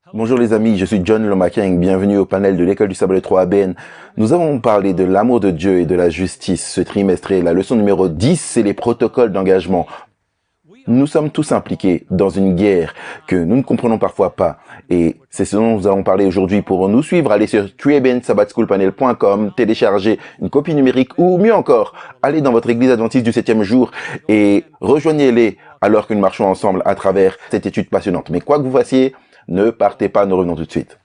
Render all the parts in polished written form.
Bonjour les amis, je suis John Lomaking, bienvenue au panel de l'école du sabbat 3 ABN. Nous avons parlé de l'amour de Dieu et de la justice ce trimestre et la leçon numéro 10, c'est les protocoles d'engagement. Nous sommes tous impliqués dans une guerre que nous ne comprenons parfois pas. Et c'est ce dont nous allons parler aujourd'hui. Pour nous suivre, allez sur 3abnsabbatschoolpanel.com, télécharger une copie numérique ou mieux encore, allez dans votre église adventiste du 7e jour et rejoignez-les alors que nous marchons ensemble à travers cette étude passionnante. Mais quoi que vous fassiez, ne partez pas, nous revenons tout de suite.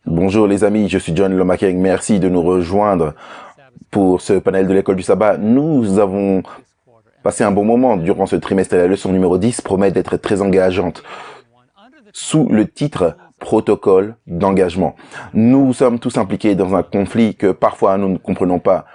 Bonjour les amis, je suis John Lomaking. Merci de nous rejoindre pour ce panel de l'école du sabbat. Nous avons passé un bon moment durant ce trimestre et la leçon numéro 10 promet d'être très engageante. Sous le titre protocole d'engagement. Nous sommes tous impliqués dans un conflit que parfois nous ne comprenons pas.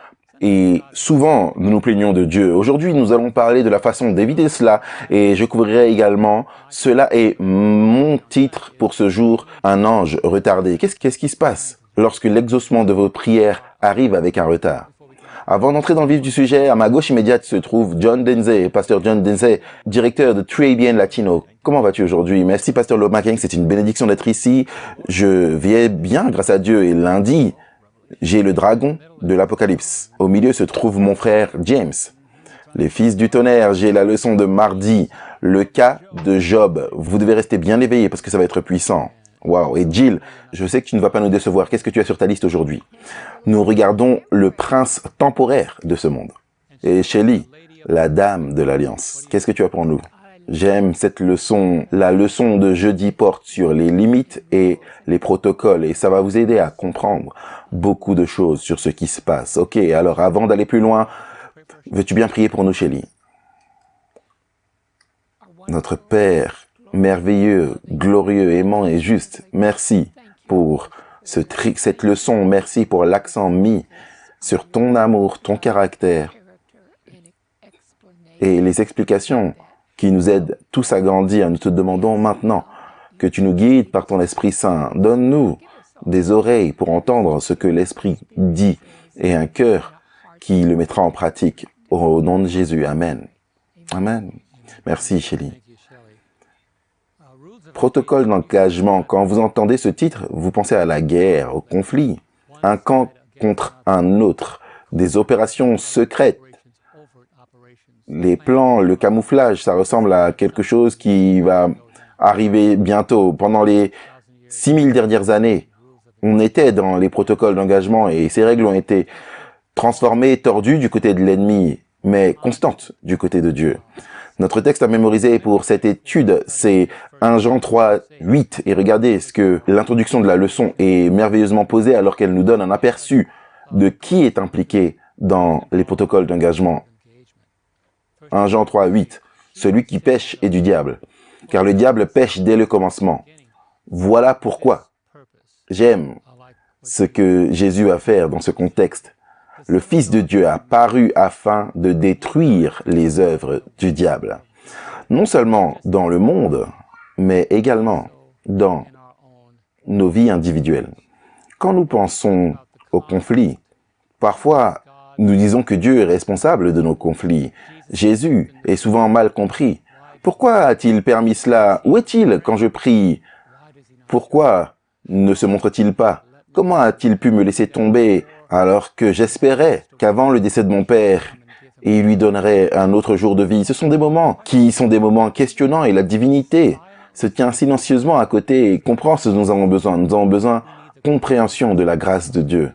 Et souvent, nous nous plaignons de Dieu. Aujourd'hui, nous allons parler de la façon d'éviter cela et je couvrirai également, cela est mon titre pour ce jour, un ange retardé. Qu'est-ce qui se passe lorsque l'exaucement de vos prières arrive avec un retard? Avant d'entrer dans le vif du sujet, à ma gauche immédiate se trouve John Denze, pasteur John Denze, directeur de 3ABN Latino. Comment vas-tu aujourd'hui? Merci pasteur Lomaking, c'est une bénédiction d'être ici. Je vais bien grâce à Dieu et lundi, j'ai le dragon de l'Apocalypse. Au milieu se trouve mon frère James. Les fils du tonnerre, j'ai la leçon de mardi, le cas de Job. Vous devez rester bien éveillé parce que ça va être puissant. Waouh. Et Jill, je sais que tu ne vas pas nous décevoir. Qu'est-ce que tu as sur ta liste aujourd'hui? Nous regardons le prince temporaire de ce monde. Et Shelly, la dame de l'Alliance. Qu'est-ce que tu as pour nous? J'aime cette leçon. La leçon de jeudi porte sur les limites et les protocoles et ça va vous aider à comprendre beaucoup de choses sur ce qui se passe. Ok, alors avant d'aller plus loin, veux-tu bien prier pour nous, Shelly? Notre Père, merveilleux, glorieux, aimant et juste, merci pour cette leçon. Merci pour l'accent mis sur ton amour, ton caractère et les explications qui nous aident tous à grandir. Nous te demandons maintenant que tu nous guides par ton Esprit Saint. Donne-nous des oreilles pour entendre ce que l'Esprit dit et un cœur qui le mettra en pratique. Au nom de Jésus, Amen. Amen. Merci, Shelly. Protocole d'engagement. Quand vous entendez ce titre, vous pensez à la guerre, au conflit. Un camp contre un autre. Des opérations secrètes. Les plans, le camouflage, ça ressemble à quelque chose qui va arriver bientôt. Pendant les 6000 dernières années, on était dans les protocoles d'engagement et ces règles ont été transformées, tordues du côté de l'ennemi, mais constantes du côté de Dieu. Notre texte à mémoriser pour cette étude, c'est 1 Jean 3, 8. Et regardez ce que l'introduction de la leçon est merveilleusement posée alors qu'elle nous donne un aperçu de qui est impliqué dans les protocoles d'engagement. 1 Jean 3, 8. Celui qui pêche est du diable, car le diable pêche dès le commencement. Voilà pourquoi j'aime ce que Jésus va faire dans ce contexte. Le Fils de Dieu a paru afin de détruire les œuvres du diable. Non seulement dans le monde, mais également dans nos vies individuelles. Quand nous pensons au conflit, parfois nous disons que Dieu est responsable de nos conflits. Jésus est souvent mal compris. Pourquoi a-t-il permis cela? Où est-il quand je prie? Pourquoi ne se montre-t-il pas? Comment a-t-il pu me laisser tomber alors que j'espérais qu'avant le décès de mon père, il lui donnerait un autre jour de vie? Ce sont des moments qui sont des moments questionnants et la divinité se tient silencieusement à côté et comprend ce dont nous avons besoin. Nous avons besoin de compréhension de la grâce de Dieu.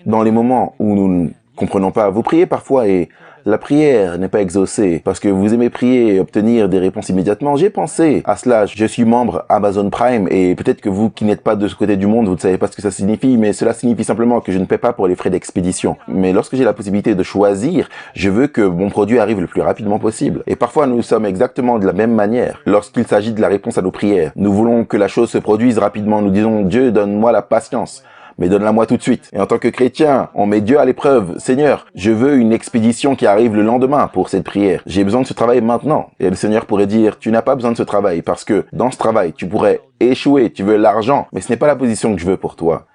Dans les moments où nous ne comprenons pas, vous priez parfois et La prière n'est pas exaucée parce que vous aimez prier et obtenir des réponses immédiatement. J'ai pensé à cela. Je suis membre Amazon Prime et peut-être que vous qui n'êtes pas de ce côté du monde, vous ne savez pas ce que ça signifie, mais cela signifie simplement que je ne paie pas pour les frais d'expédition. Mais lorsque j'ai la possibilité de choisir, je veux que mon produit arrive le plus rapidement possible. Et parfois, nous sommes exactement de la même manière. Lorsqu'il s'agit de la réponse à nos prières, nous voulons que la chose se produise rapidement. Nous disons, Dieu, donne-moi la patience. Mais donne-la moi tout de suite. Et en tant que chrétien, on met Dieu à l'épreuve. Seigneur, je veux une expédition qui arrive le lendemain pour cette prière. J'ai besoin de ce travail maintenant. Et le Seigneur pourrait dire, tu n'as pas besoin de ce travail parce que dans ce travail, tu pourrais échouer. Tu veux l'argent, mais ce n'est pas la position que je veux pour toi.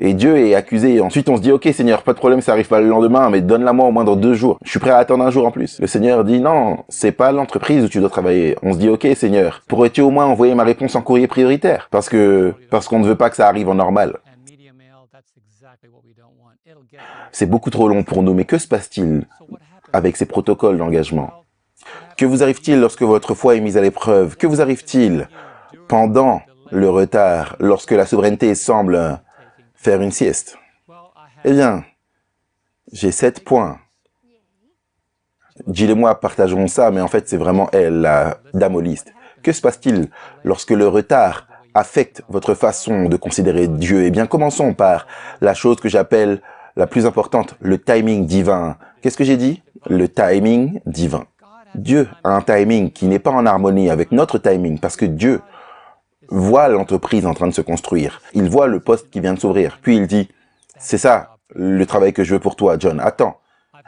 Et Dieu est accusé. Et ensuite, on se dit, ok Seigneur, pas de problème, ça arrive pas le lendemain, mais donne-la moi au moins dans 2 jours. Je suis prêt à attendre 1 jour en plus. Le Seigneur dit, non, c'est pas l'entreprise où tu dois travailler. On se dit, ok Seigneur, pourrais-tu au moins envoyer ma réponse en courrier prioritaire? Parce qu'on ne veut pas que ça arrive en normal. C'est beaucoup trop long pour nous, mais que se passe-t-il avec ces protocoles d'engagement? Que vous arrive-t-il lorsque votre foi est mise à l'épreuve? Que vous arrive-t-il pendant le retard, lorsque la souveraineté semble faire une sieste? Eh bien, j'ai 7 points. Jill et moi partageons ça, mais en fait, c'est vraiment elle, la dame au liste. Que se passe-t-il lorsque le retard affecte votre façon de considérer Dieu? Eh bien, commençons par la chose que j'appelle la plus importante, le timing divin. Qu'est-ce que j'ai dit? Le timing divin. Dieu a un timing qui n'est pas en harmonie avec notre timing, parce que Dieu voit l'entreprise en train de se construire. Il voit le poste qui vient de s'ouvrir. Puis il dit, c'est ça le travail que je veux pour toi, John. Attends.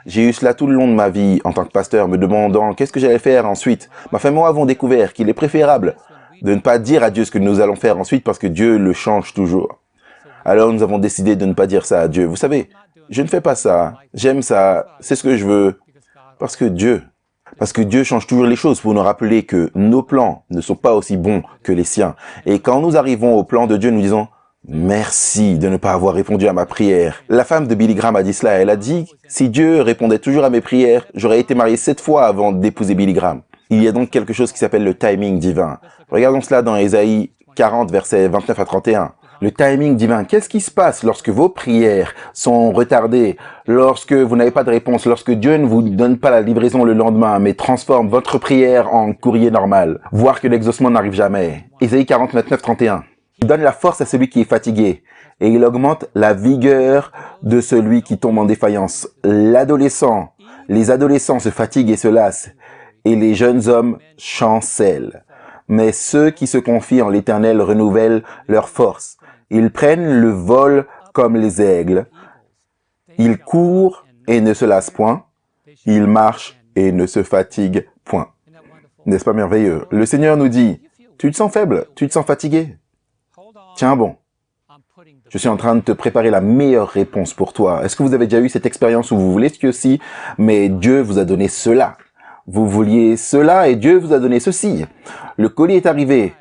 J'ai eu cela tout le long de ma vie en tant que pasteur, me demandant qu'est-ce que j'allais faire ensuite. Ma femme et moi avons découvert qu'il est préférable de ne pas dire à Dieu ce que nous allons faire ensuite parce que Dieu le change toujours. Alors nous avons décidé de ne pas dire ça à Dieu. Vous savez, je ne fais pas ça, j'aime ça, c'est ce que je veux. Parce que Dieu change toujours les choses pour nous rappeler que nos plans ne sont pas aussi bons que les siens. Et quand nous arrivons au plan de Dieu, nous disons « Merci de ne pas avoir répondu à ma prière ». La femme de Billy Graham a dit cela, elle a dit « Si Dieu répondait toujours à mes prières, j'aurais été marié 7 fois avant d'épouser Billy Graham ». Il y a donc quelque chose qui s'appelle le timing divin. Regardons cela dans Ésaïe 40, versets 29 à 31. Le timing divin, qu'est-ce qui se passe lorsque vos prières sont retardées, lorsque vous n'avez pas de réponse, lorsque Dieu ne vous donne pas la livraison le lendemain, mais transforme votre prière en courrier normal, voire que l'exaucement n'arrive jamais. Ésaïe 40, 29, 31. Il donne la force à celui qui est fatigué, et il augmente la vigueur de celui qui tombe en défaillance. Les adolescents se fatiguent et se lassent, et les jeunes hommes chancellent. Mais ceux qui se confient en l'Éternel renouvellent leur force. Ils prennent le vol comme les aigles. Ils courent et ne se lassent point. Ils marchent et ne se fatiguent point. N'est-ce pas merveilleux? Le Seigneur nous dit, tu te sens faible, tu te sens fatigué. Tiens bon, je suis en train de te préparer la meilleure réponse pour toi. Est-ce que vous avez déjà eu cette expérience où vous voulez ceci, mais Dieu vous a donné cela? Vous vouliez cela et Dieu vous a donné ceci. Le colis est arrivé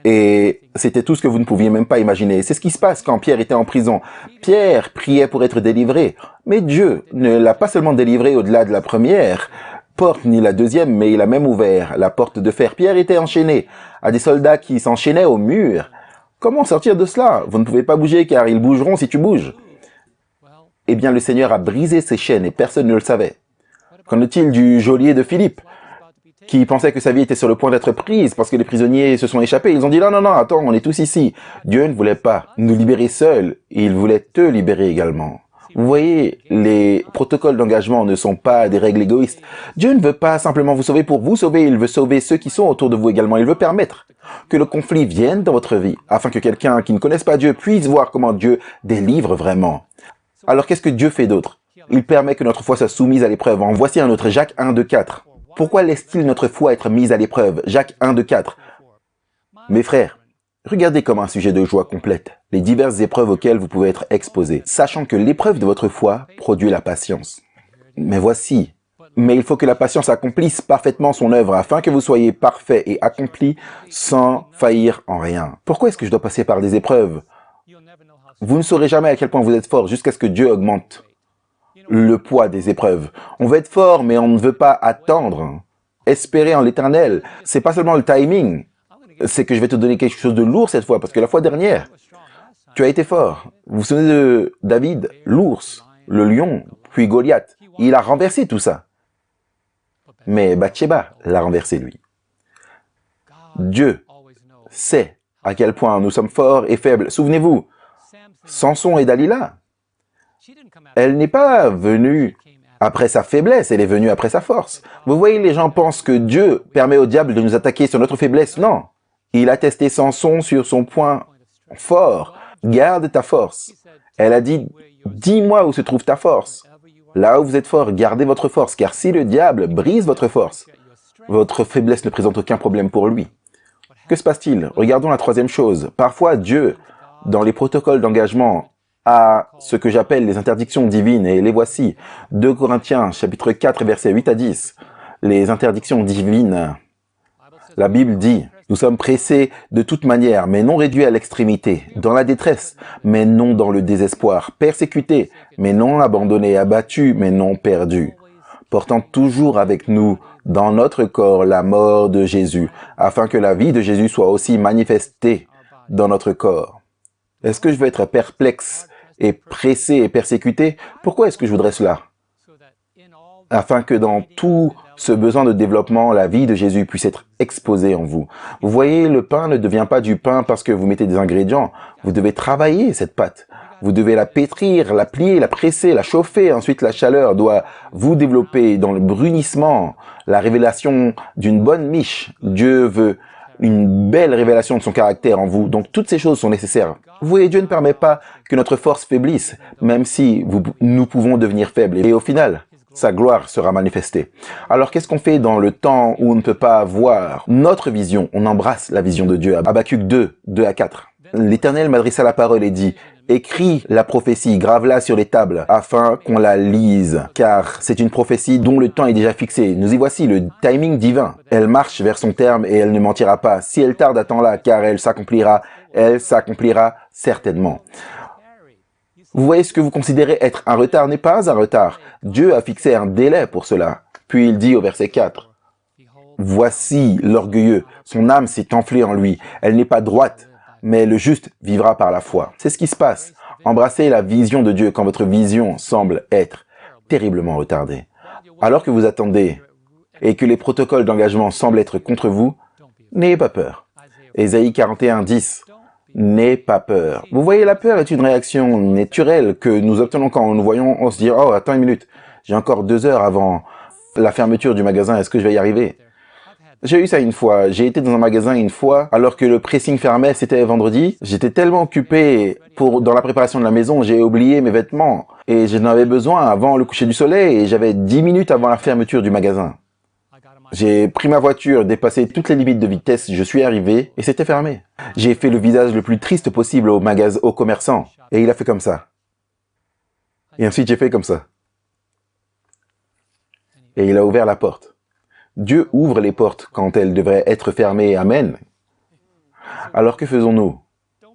et c'était tout ce que vous ne pouviez même pas imaginer. C'est ce qui se passe quand Pierre était en prison. Pierre priait pour être délivré, mais Dieu ne l'a pas seulement délivré au-delà de la première porte ni la deuxième, mais il a même ouvert la porte de fer. Pierre était enchaîné à des soldats qui s'enchaînaient au mur. Comment sortir de cela? Vous ne pouvez pas bouger car ils bougeront si tu bouges. Eh bien, le Seigneur a brisé ses chaînes et personne ne le savait. Qu'en est-il du geôlier de Philippe, qui pensait que sa vie était sur le point d'être prise parce que les prisonniers se sont échappés? Ils ont dit, non, non, non, attends, on est tous ici. Dieu ne voulait pas nous libérer seuls, il voulait te libérer également. Vous voyez, les protocoles d'engagement ne sont pas des règles égoïstes. Dieu ne veut pas simplement vous sauver pour vous sauver, il veut sauver ceux qui sont autour de vous également. Il veut permettre que le conflit vienne dans votre vie, afin que quelqu'un qui ne connaisse pas Dieu puisse voir comment Dieu délivre vraiment. Alors qu'est-ce que Dieu fait d'autre? Il permet que notre foi soit soumise à l'épreuve. En voici un autre, Jacques 1, 2, 4. Pourquoi laisse-t-il notre foi être mise à l'épreuve? Jacques 1, 2, 4. Mes frères, regardez comme un sujet de joie complète les diverses épreuves auxquelles vous pouvez être exposés, sachant que l'épreuve de votre foi produit la patience. Mais il faut que la patience accomplisse parfaitement son œuvre, afin que vous soyez parfaits et accomplis sans faillir en rien. Pourquoi est-ce que je dois passer par des épreuves? Vous ne saurez jamais à quel point vous êtes fort jusqu'à ce que Dieu augmente le poids des épreuves. On veut être fort, mais on ne veut pas attendre. Espérer en l'Éternel, c'est pas seulement le timing, c'est que je vais te donner quelque chose de lourd cette fois, parce que la fois dernière, tu as été fort. Vous vous souvenez de David, l'ours, le lion, puis Goliath. Il a renversé tout ça. Mais Bathsheba l'a renversé, lui. Dieu sait à quel point nous sommes forts et faibles. Souvenez-vous, Samson et Dalila, elle n'est pas venue après sa faiblesse, elle est venue après sa force. Vous voyez, les gens pensent que Dieu permet au diable de nous attaquer sur notre faiblesse. Non, il a testé Samson sur son point fort. Garde ta force. Elle a dit, dis-moi où se trouve ta force. Là où vous êtes fort, gardez votre force, car si le diable brise votre force, votre faiblesse ne présente aucun problème pour lui. Que se passe-t-il? Regardons la troisième chose. Parfois, Dieu, dans les protocoles d'engagement, a ce que j'appelle les interdictions divines, et les voici. 2 Corinthiens, chapitre 4, versets 8 à 10. Les interdictions divines. La Bible dit, « Nous sommes pressés de toute manière, mais non réduits à l'extrémité, dans la détresse, mais non dans le désespoir, persécutés, mais non abandonnés, abattus, mais non perdus, portant toujours avec nous dans notre corps la mort de Jésus, afin que la vie de Jésus soit aussi manifestée dans notre corps. » Est-ce que je veux être perplexe et pressé et persécuté? Pourquoi est-ce que je voudrais cela? Afin que dans tout ce besoin de développement, la vie de Jésus puisse être exposée en vous. Vous voyez, le pain ne devient pas du pain parce que vous mettez des ingrédients. Vous devez travailler cette pâte. Vous devez la pétrir, la plier, la presser, la chauffer. Ensuite, la chaleur doit vous développer dans le brunissement, la révélation d'une bonne miche. Dieu veut une belle révélation de son caractère en vous. Donc, toutes ces choses sont nécessaires. Vous voyez, Dieu ne permet pas que notre force faiblisse, même si nous pouvons devenir faibles. Et au final, sa gloire sera manifestée. Alors, qu'est-ce qu'on fait dans le temps où on ne peut pas voir notre vision? On embrasse la vision de Dieu. Habakkuk 2, 2 à 4. L'Éternel m'adressa la parole et dit, « Écris la prophétie, grave-la sur les tables, afin qu'on la lise, car c'est une prophétie dont le temps est déjà fixé. Nous y voici, le timing divin. Elle marche vers son terme et elle ne mentira pas. Si elle tarde, attends-la, car elle s'accomplira certainement. » Vous voyez, ce que vous considérez être un retard n'est pas un retard. Dieu a fixé un délai pour cela. Puis il dit au verset 4, « Voici l'orgueilleux, son âme s'est enflée en lui. Elle n'est pas droite, mais le juste vivra par la foi. » C'est ce qui se passe. Embrassez la vision de Dieu quand votre vision semble être terriblement retardée. Alors que vous attendez et que les protocoles d'engagement semblent être contre vous, n'ayez pas peur. Ésaïe 41, 10. N'aie pas peur. Vous voyez, la peur est une réaction naturelle que nous obtenons quand nous voyons, on se dit, oh, attends une minute, j'ai encore 2 heures avant la fermeture du magasin, est-ce que je vais y arriver? J'ai eu ça une fois, j'ai été dans un magasin une fois, alors que le pressing fermait, c'était vendredi. J'étais tellement occupé dans la préparation de la maison, j'ai oublié mes vêtements. Et j'en avais besoin avant le coucher du soleil, et j'avais 10 minutes avant la fermeture du magasin. J'ai pris ma voiture, dépassé toutes les limites de vitesse, je suis arrivé et c'était fermé. J'ai fait le visage le plus triste possible au commerçant et il a fait comme ça. Et ensuite j'ai fait comme ça. Et il a ouvert la porte. Dieu ouvre les portes quand elles devraient être fermées. Amen. Alors que faisons-nous?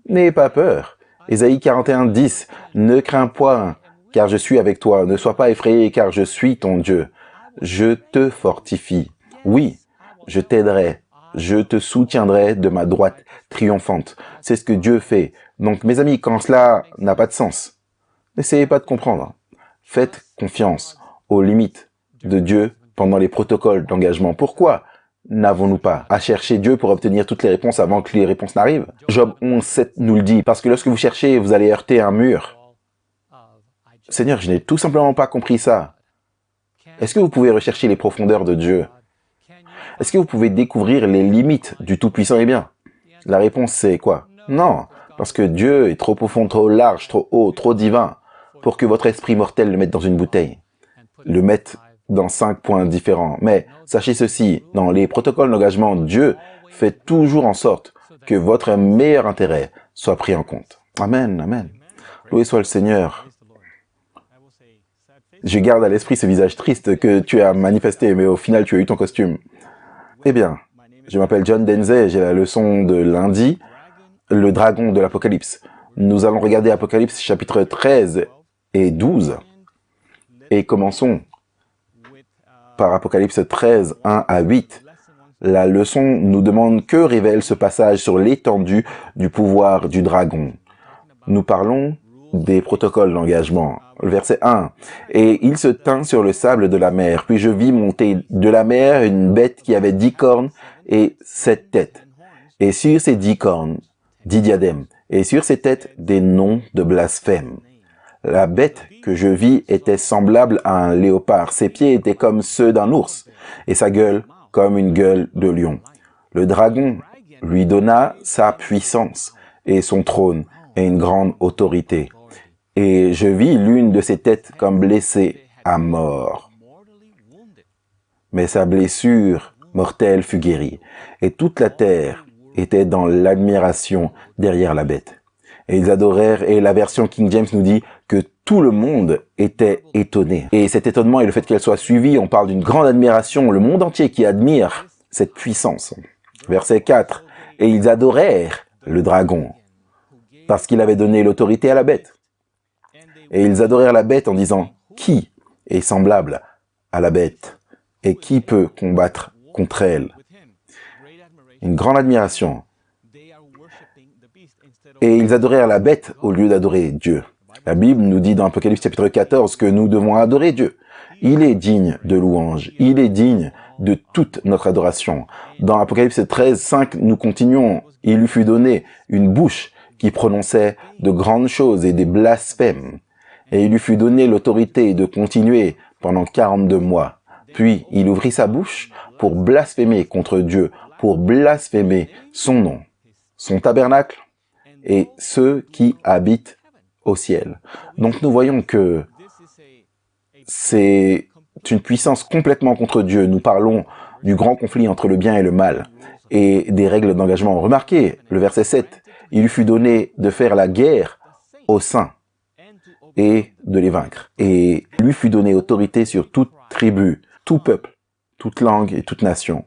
N'ayez pas peur. Ésaïe 41, 10. Ne crains point, car je suis avec toi. Ne sois pas effrayé, car je suis ton Dieu. Je te fortifie. Oui, je t'aiderai, je te soutiendrai de ma droite triomphante. C'est ce que Dieu fait. Donc, mes amis, quand cela n'a pas de sens, n'essayez pas de comprendre. Faites confiance aux limites de Dieu pendant les protocoles d'engagement. Pourquoi n'avons-nous pas à chercher Dieu pour obtenir toutes les réponses avant que les réponses n'arrivent? Job 11, 7 nous le dit, parce que lorsque vous cherchez, vous allez heurter un mur. Seigneur, je n'ai tout simplement pas compris ça. Est-ce que vous pouvez rechercher les profondeurs de Dieu? Est-ce que vous pouvez découvrir les limites du Tout-Puissant? Eh bien, la réponse c'est quoi? Non, parce que Dieu est trop profond, trop large, trop haut, trop divin, pour que votre esprit mortel le mette dans une bouteille, le mette dans 5 points différents. Mais sachez ceci, dans les protocoles d'engagement, Dieu fait toujours en sorte que votre meilleur intérêt soit pris en compte. Amen, amen. Loué soit le Seigneur. Je garde à l'esprit ce visage triste que tu as manifesté, mais au final, tu as eu ton costume. Eh bien, je m'appelle John Denze, j'ai la leçon de lundi, le dragon de l'Apocalypse. Nous allons regarder Apocalypse chapitre 13 et 12. Et commençons par Apocalypse 13, 1 à 8. La leçon nous demande que révèle ce passage sur l'étendue du pouvoir du dragon. Nous parlons des protocoles d'engagement. Le verset 1. « Et il se tint sur le sable de la mer. Puis je vis monter de la mer une bête qui avait 10 cornes et 7 têtes. Et sur ces 10 cornes, 10 diadèmes. Et sur ces têtes, des noms de blasphème. La bête que je vis était semblable à un léopard. Ses pieds étaient comme ceux d'un ours, et sa gueule comme une gueule de lion. Le dragon lui donna sa puissance et son trône et une grande autorité. Et je vis l'une de ses têtes comme blessée à mort. Mais sa blessure mortelle fut guérie, et toute la terre était dans l'admiration derrière la bête. Et ils adorèrent, et la version King James nous dit que tout le monde était étonné. Et cet étonnement et le fait qu'elle soit suivie, on parle d'une grande admiration, le monde entier qui admire cette puissance. Verset 4. Et ils adorèrent le dragon, parce qu'il avait donné l'autorité à la bête. Et ils adorèrent la bête en disant, qui est semblable à la bête et qui peut combattre contre elle? Une grande admiration. Et ils adorèrent la bête au lieu d'adorer Dieu. La Bible nous dit dans Apocalypse chapitre 14 que nous devons adorer Dieu. Il est digne de louange. Il est digne de toute notre adoration. Dans Apocalypse 13, 5, nous continuons. Il lui fut donné une bouche qui prononçait de grandes choses et des blasphèmes. Et il lui fut donné l'autorité de continuer pendant 42 mois. Puis il ouvrit sa bouche pour blasphémer contre Dieu, pour blasphémer son nom, son tabernacle et ceux qui habitent au ciel. Donc nous voyons que c'est une puissance complètement contre Dieu. Nous parlons du grand conflit entre le bien et le mal et des règles d'engagement. Remarquez le verset 7. Il lui fut donné de faire la guerre aux saints et de les vaincre. Et lui fut donné autorité sur toute tribu, tout peuple, toute langue et toute nation.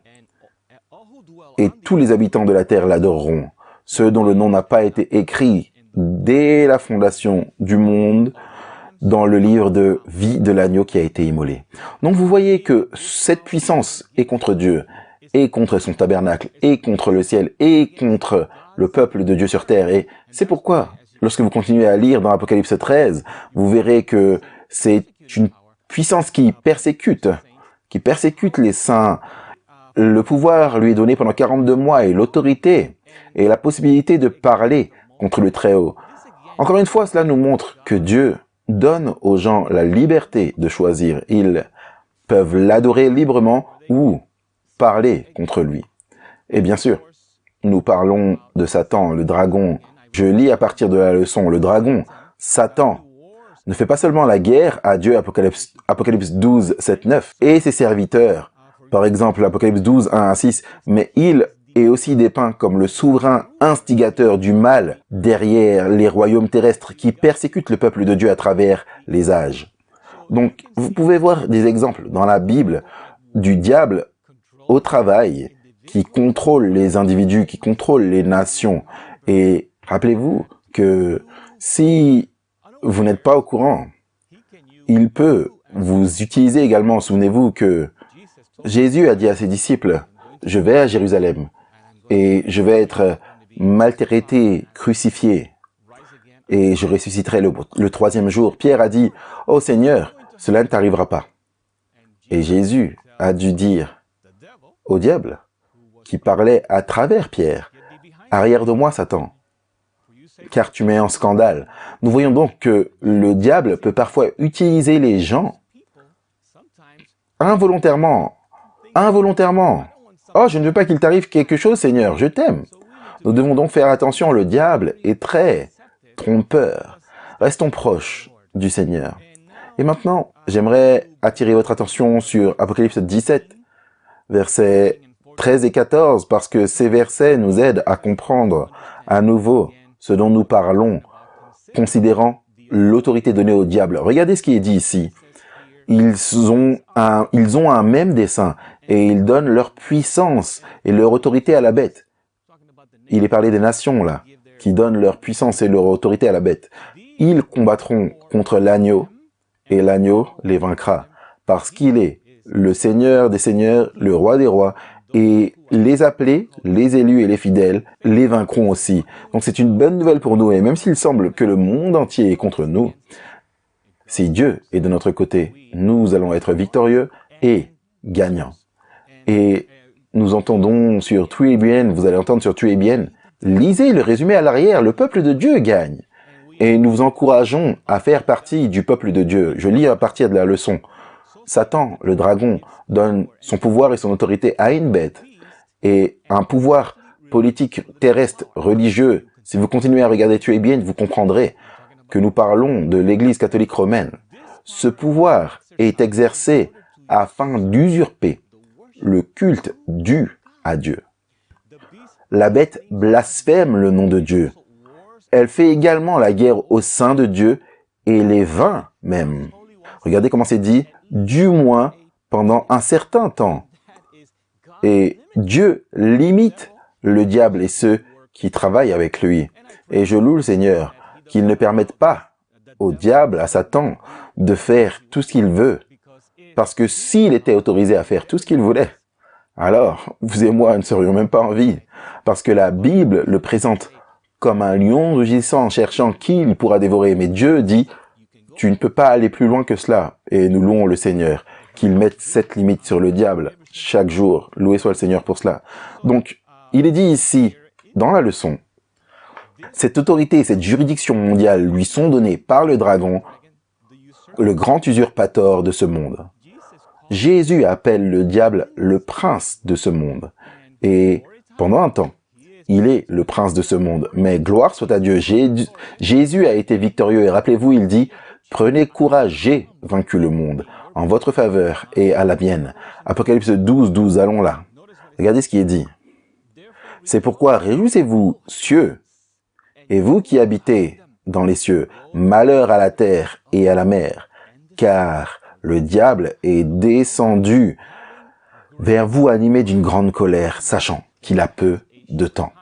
Et tous les habitants de la terre l'adoreront, ceux dont le nom n'a pas été écrit dès la fondation du monde dans le livre de vie de l'agneau qui a été immolé. Donc vous voyez que cette puissance est contre Dieu, et contre son tabernacle, et contre le ciel, et contre le peuple de Dieu sur terre. Et c'est pourquoi, lorsque vous continuez à lire dans Apocalypse 13, vous verrez que c'est une puissance qui persécute les saints. Le pouvoir lui est donné pendant 42 mois et l'autorité et la possibilité de parler contre le Très-Haut. Encore une fois, cela nous montre que Dieu donne aux gens la liberté de choisir. Ils peuvent l'adorer librement ou parler contre lui. Et bien sûr, nous parlons de Satan, le dragon. Je lis à partir de la leçon, le dragon, Satan, ne fait pas seulement la guerre à Dieu, Apocalypse 12, 7, 9, et ses serviteurs, par exemple Apocalypse 12, 1 à 6, mais il est aussi dépeint comme le souverain instigateur du mal derrière les royaumes terrestres qui persécutent le peuple de Dieu à travers les âges. Donc, vous pouvez voir des exemples dans la Bible du diable au travail qui contrôle les individus, qui contrôle les nations. Et rappelez-vous que si vous n'êtes pas au courant, il peut vous utiliser également. Souvenez-vous que Jésus a dit à ses disciples, « Je vais à Jérusalem et je vais être maltraité, crucifié et je ressusciterai le troisième jour. » Pierre a dit, « Oh Seigneur, cela ne t'arrivera pas. » Et Jésus a dû dire au diable, qui parlait à travers Pierre, « Arrière de moi, Satan, car tu mets en scandale. » Nous voyons donc que le diable peut parfois utiliser les gens involontairement. « Oh, je ne veux pas qu'il t'arrive quelque chose, Seigneur, je t'aime. » Nous devons donc faire attention, le diable est très trompeur. Restons proches du Seigneur. Et maintenant, j'aimerais attirer votre attention sur Apocalypse 17, versets 13 et 14, parce que ces versets nous aident à comprendre à nouveau ce dont nous parlons, considérant l'autorité donnée au diable. Regardez ce qui est dit ici. Ils ont un même dessein et ils donnent leur puissance et leur autorité à la bête. Il est parlé des nations là, qui donnent leur puissance et leur autorité à la bête. Ils combattront contre l'agneau et l'agneau les vaincra parce qu'il est le Seigneur des seigneurs, le roi des rois et les appelés, les élus et les fidèles les vaincront aussi. Donc c'est une bonne nouvelle pour nous. Et même s'il semble que le monde entier est contre nous, si Dieu est de notre côté, nous allons être victorieux et gagnants. Et nous entendons sur TuiBN, vous allez entendre sur TuiBN, lisez le résumé à l'arrière, le peuple de Dieu gagne. Et nous vous encourageons à faire partie du peuple de Dieu. Je lis à partir de la leçon. Satan, le dragon, donne son pouvoir et son autorité à une bête. Et un pouvoir politique, terrestre, religieux, si vous continuez à regarder TuiBN, vous comprendrez que nous parlons de l'Église catholique romaine. Ce pouvoir est exercé afin d'usurper le culte dû à Dieu. La bête blasphème le nom de Dieu. Elle fait également la guerre au sein de Dieu et les vainc même. Regardez comment c'est dit, du moins pendant un certain temps. Et Dieu limite le diable et ceux qui travaillent avec lui. Et je loue le Seigneur qu'il ne permette pas au diable, à Satan, de faire tout ce qu'il veut. Parce que s'il était autorisé à faire tout ce qu'il voulait, alors vous et moi ne serions même pas en vie. Parce que la Bible le présente comme un lion rugissant, cherchant qui il pourra dévorer. Mais Dieu dit, tu ne peux pas aller plus loin que cela. Et nous louons le Seigneur, qu'il mette cette limite sur le diable chaque jour. Loué soit le Seigneur pour cela. Donc, il est dit ici, dans la leçon, cette autorité, cette juridiction mondiale lui sont données par le dragon, le grand usurpateur de ce monde. Jésus appelle le diable le prince de ce monde. Et pendant un temps, il est le prince de ce monde. Mais gloire soit à Dieu, Jésus a été victorieux. Et rappelez-vous, il dit, prenez courage, j'ai vaincu le monde en votre faveur et à la mienne. Apocalypse 12, 12, allons là. Regardez ce qui est dit. C'est pourquoi réjouissez-vous, cieux, et vous qui habitez dans les cieux, malheur à la terre et à la mer, car le diable est descendu vers vous animé d'une grande colère, sachant qu'il a peu de temps.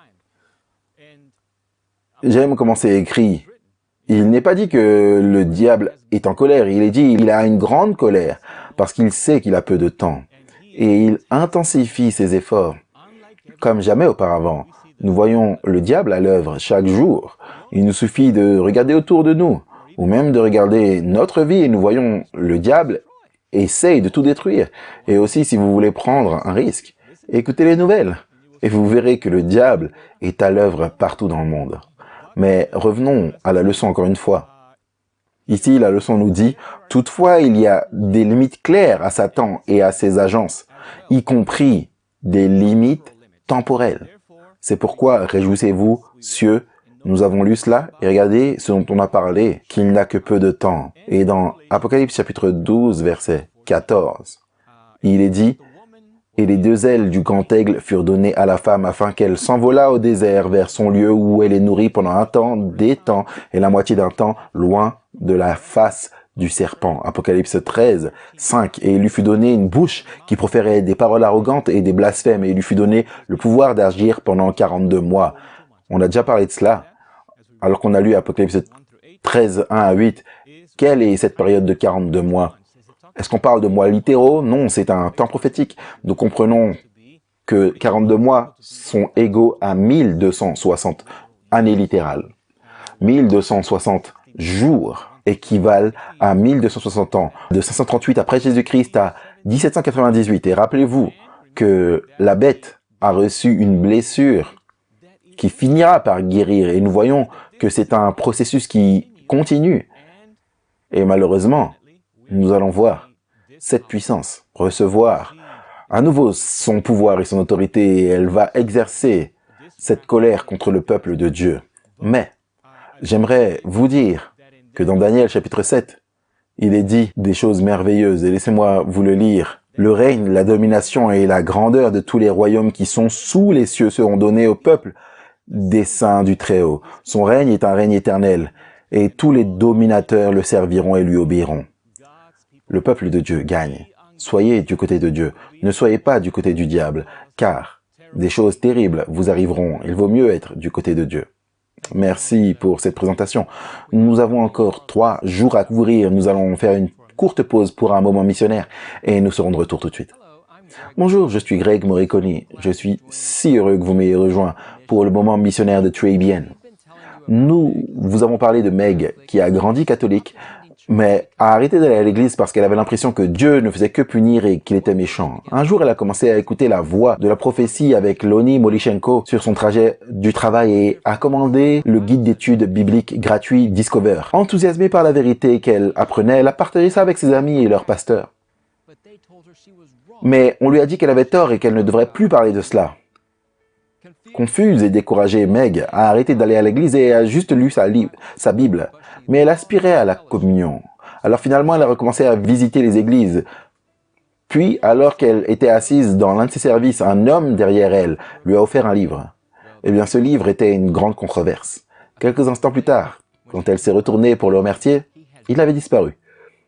J'aime comment c'est écrit. Il n'est pas dit que le diable est en colère, il est dit qu'il a une grande colère, parce qu'il sait qu'il a peu de temps. Et il intensifie ses efforts, comme jamais auparavant. Nous voyons le diable à l'œuvre chaque jour. Il nous suffit de regarder autour de nous, ou même de regarder notre vie, et nous voyons le diable essaye de tout détruire. Et aussi, si vous voulez prendre un risque, écoutez les nouvelles, et vous verrez que le diable est à l'œuvre partout dans le monde. Mais revenons à la leçon encore une fois. Ici, la leçon nous dit, toutefois, il y a des limites claires à Satan et à ses agences, y compris des limites temporelles. C'est pourquoi réjouissez-vous, cieux. Nous avons lu cela et regardez ce dont on a parlé, qu'il n'a que peu de temps. Et dans Apocalypse chapitre 12, verset 14, il est dit, « Et les deux ailes du grand aigle furent données à la femme afin qu'elle s'envolât au désert vers son lieu où elle est nourrie pendant un temps, des temps et la moitié d'un temps, loin de la face du serpent. » Apocalypse 13, 5. « Et il lui fut donné une bouche qui proférait des paroles arrogantes et des blasphèmes, et il lui fut donné le pouvoir d'agir pendant 42 mois. » On a déjà parlé de cela, alors qu'on a lu Apocalypse 13, 1 à 8. Quelle est cette période de 42 mois? Est-ce qu'on parle de mois littéraux? Non, c'est un temps prophétique. Nous comprenons que 42 mois sont égaux à 1260 années littérales. 1260 jours équivalent à 1260 ans. De 538 après Jésus-Christ à 1798. Et rappelez-vous que la bête a reçu une blessure qui finira par guérir. Et nous voyons que c'est un processus qui continue. Et malheureusement, nous allons voir cette puissance recevoir à nouveau son pouvoir et son autorité. Et elle va exercer cette colère contre le peuple de Dieu. Mais j'aimerais vous dire que dans Daniel chapitre 7, il est dit des choses merveilleuses. Et laissez-moi vous le lire. Le règne, la domination et la grandeur de tous les royaumes qui sont sous les cieux seront donnés au peuple des saints du Très-Haut. Son règne est un règne éternel, et tous les dominateurs le serviront et lui obéiront. Le peuple de Dieu gagne. Soyez du côté de Dieu. Ne soyez pas du côté du diable, car des choses terribles vous arriveront. Il vaut mieux être du côté de Dieu. Merci pour cette présentation. Nous avons encore 3 jours à couvrir. Nous allons faire une courte pause pour un moment missionnaire, et nous serons de retour tout de suite. Bonjour, je suis Greg Morricone. Je suis si heureux que vous m'ayez rejoint pour le moment missionnaire de 3ABN. Nous vous avons parlé de Meg, qui a grandi catholique, mais a arrêté d'aller à l'église parce qu'elle avait l'impression que Dieu ne faisait que punir et qu'il était méchant. Un jour, elle a commencé à écouter la voix de la prophétie avec Loni Molichenko sur son trajet du travail et a commandé le guide d'études bibliques gratuit Discover. Enthousiasmée par la vérité qu'elle apprenait, elle a partagé ça avec ses amis et leurs pasteurs. Mais on lui a dit qu'elle avait tort et qu'elle ne devrait plus parler de cela. Confuse et découragée, Meg a arrêté d'aller à l'église et a juste lu sa Bible. Mais elle aspirait à la communion. Alors finalement, elle a recommencé à visiter les églises. Puis, alors qu'elle était assise dans l'un de ses services, un homme derrière elle lui a offert un livre. Eh bien, ce livre était une grande controverse. Quelques instants plus tard, quand elle s'est retournée pour le remercier, il avait disparu.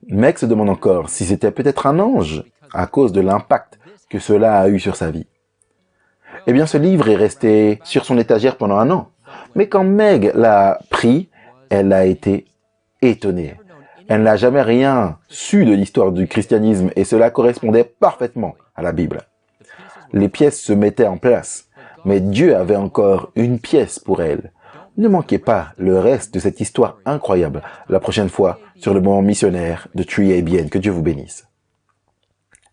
Meg se demande encore si c'était peut-être un ange à cause de l'impact que cela a eu sur sa vie. Eh bien, ce livre est resté sur son étagère pendant 1 an. Mais quand Meg l'a pris, elle a été étonnée. Elle n'a jamais rien su de l'histoire du christianisme et cela correspondait parfaitement à la Bible. Les pièces se mettaient en place, mais Dieu avait encore une pièce pour elle. Ne manquez pas le reste de cette histoire incroyable la prochaine fois sur le moment missionnaire de 3ABN. Que Dieu vous bénisse.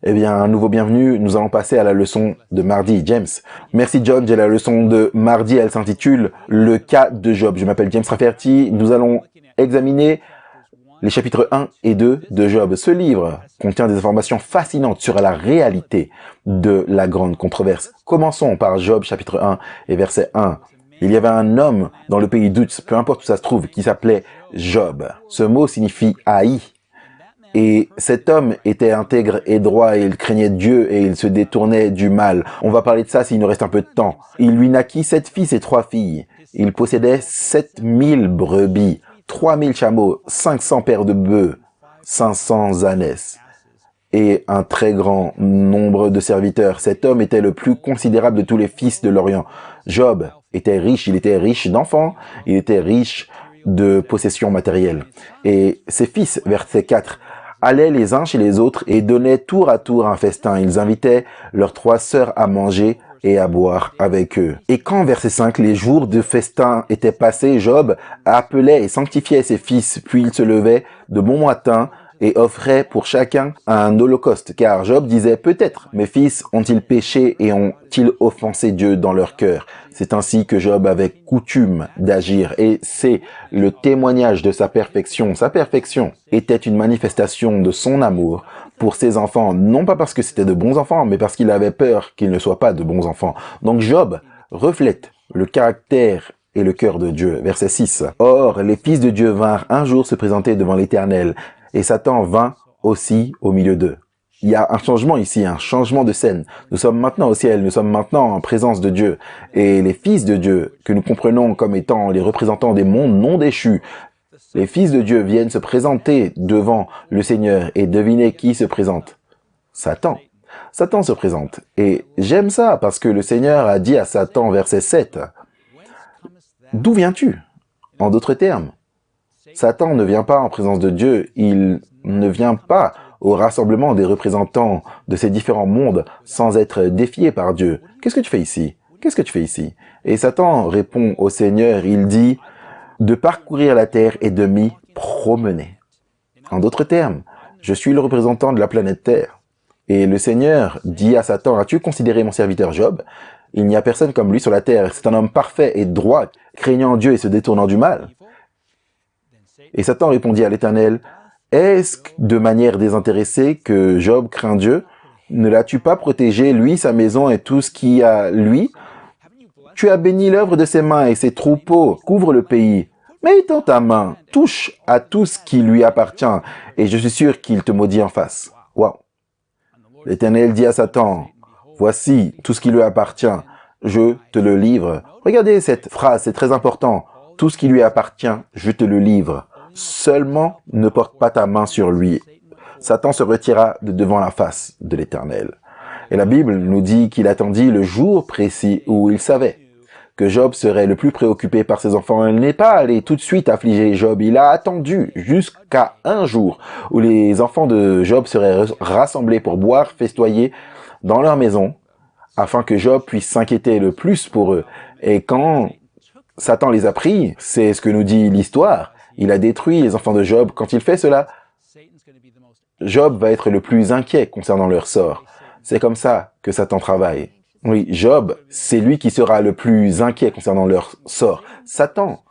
Eh bien, un nouveau bienvenue, nous allons passer à la leçon de mardi. James. Merci John, j'ai la leçon de mardi, elle s'intitule « Le cas de Job ». Je m'appelle James Rafferty, nous allons examiner les chapitres 1 et 2 de Job. Ce livre contient des informations fascinantes sur la réalité de la grande controverse. Commençons par Job chapitre 1 et verset 1. Il y avait un homme dans le pays d'Uz, peu importe où ça se trouve, qui s'appelait Job. Ce mot signifie « haï ». Et cet homme était intègre et droit et il craignait Dieu et il se détournait du mal. On va parler de ça s'il nous reste un peu de temps. Il lui naquit 7 fils et 3 filles. Il possédait 7000 brebis, 3000 chameaux, 500 paires de bœufs, 500 ânesses et un très grand nombre de serviteurs. Cet homme était le plus considérable de tous les fils de l'Orient. Job était riche, il était riche d'enfants, il était riche de possessions matérielles. Et ses fils, verset 4, allaient les uns chez les autres et donnaient tour à tour un festin. Ils invitaient leurs 3 sœurs à manger et à boire avec eux. Et quand, verset 5, les jours de festin étaient passés, Job appelait et sanctifiait ses fils, puis il se levait de bon matin et offrait pour chacun un holocauste. Car Job disait, peut-être mes fils ont-ils péché et ont-ils offensé Dieu dans leur cœur. C'est ainsi que Job avait coutume d'agir et c'est le témoignage de sa perfection. Sa perfection était une manifestation de son amour pour ses enfants, non pas parce que c'était de bons enfants, mais parce qu'il avait peur qu'ils ne soient pas de bons enfants. Donc Job reflète le caractère et le cœur de Dieu. Verset 6. Or, les fils de Dieu vinrent un jour se présenter devant l'Éternel, et Satan vint aussi au milieu d'eux. Il y a un changement ici, un changement de scène. Nous sommes maintenant au ciel, nous sommes maintenant en présence de Dieu. Et les fils de Dieu, que nous comprenons comme étant les représentants des mondes non déchus, les fils de Dieu viennent se présenter devant le Seigneur. Et devinez qui se présente? Satan. Satan se présente. Et j'aime ça parce que le Seigneur a dit à Satan, verset 7, « D'où viens-tu » En d'autres termes, Satan ne vient pas en présence de Dieu, il ne vient pas au rassemblement des représentants de ces différents mondes sans être défié par Dieu. Qu'est-ce que tu fais ici? Qu'est-ce que tu fais ici? Et Satan répond au Seigneur, il dit de parcourir la terre et de m'y promener. En d'autres termes, je suis le représentant de la planète Terre. Et le Seigneur dit à Satan, as-tu considéré mon serviteur Job? Il n'y a personne comme lui sur la terre. C'est un homme parfait et droit, craignant Dieu et se détournant du mal. Et Satan répondit à l'Éternel, est-ce de manière désintéressée que Job craint Dieu? Ne l'as-tu pas protégé, lui, sa maison et tout ce qui a lui? Tu as béni l'œuvre de ses mains et ses troupeaux couvrent le pays. Mais étends ta main, touche à tout ce qui lui appartient, et je suis sûr qu'il te maudit en face. Waouh! L'Éternel dit à Satan, voici tout ce qui lui appartient, je te le livre. Regardez cette phrase, c'est très important. Tout ce qui lui appartient, je te le livre. Seulement, ne porte pas ta main sur lui. Satan se retira de devant la face de l'Éternel. Et la Bible nous dit qu'il attendit le jour précis où il savait que Job serait le plus préoccupé par ses enfants. Il n'est pas allé tout de suite affliger Job. Il a attendu jusqu'à un jour où les enfants de Job seraient rassemblés pour boire, festoyer, dans leur maison, afin que Job puisse s'inquiéter le plus pour eux. Et quand Satan les a pris, c'est ce que nous dit l'histoire, il a détruit les enfants de Job. Quand il fait cela, Job va être le plus inquiet concernant leur sort. C'est comme ça que Satan travaille. Oui, Job, c'est lui qui sera le plus inquiet concernant leur sort. Satan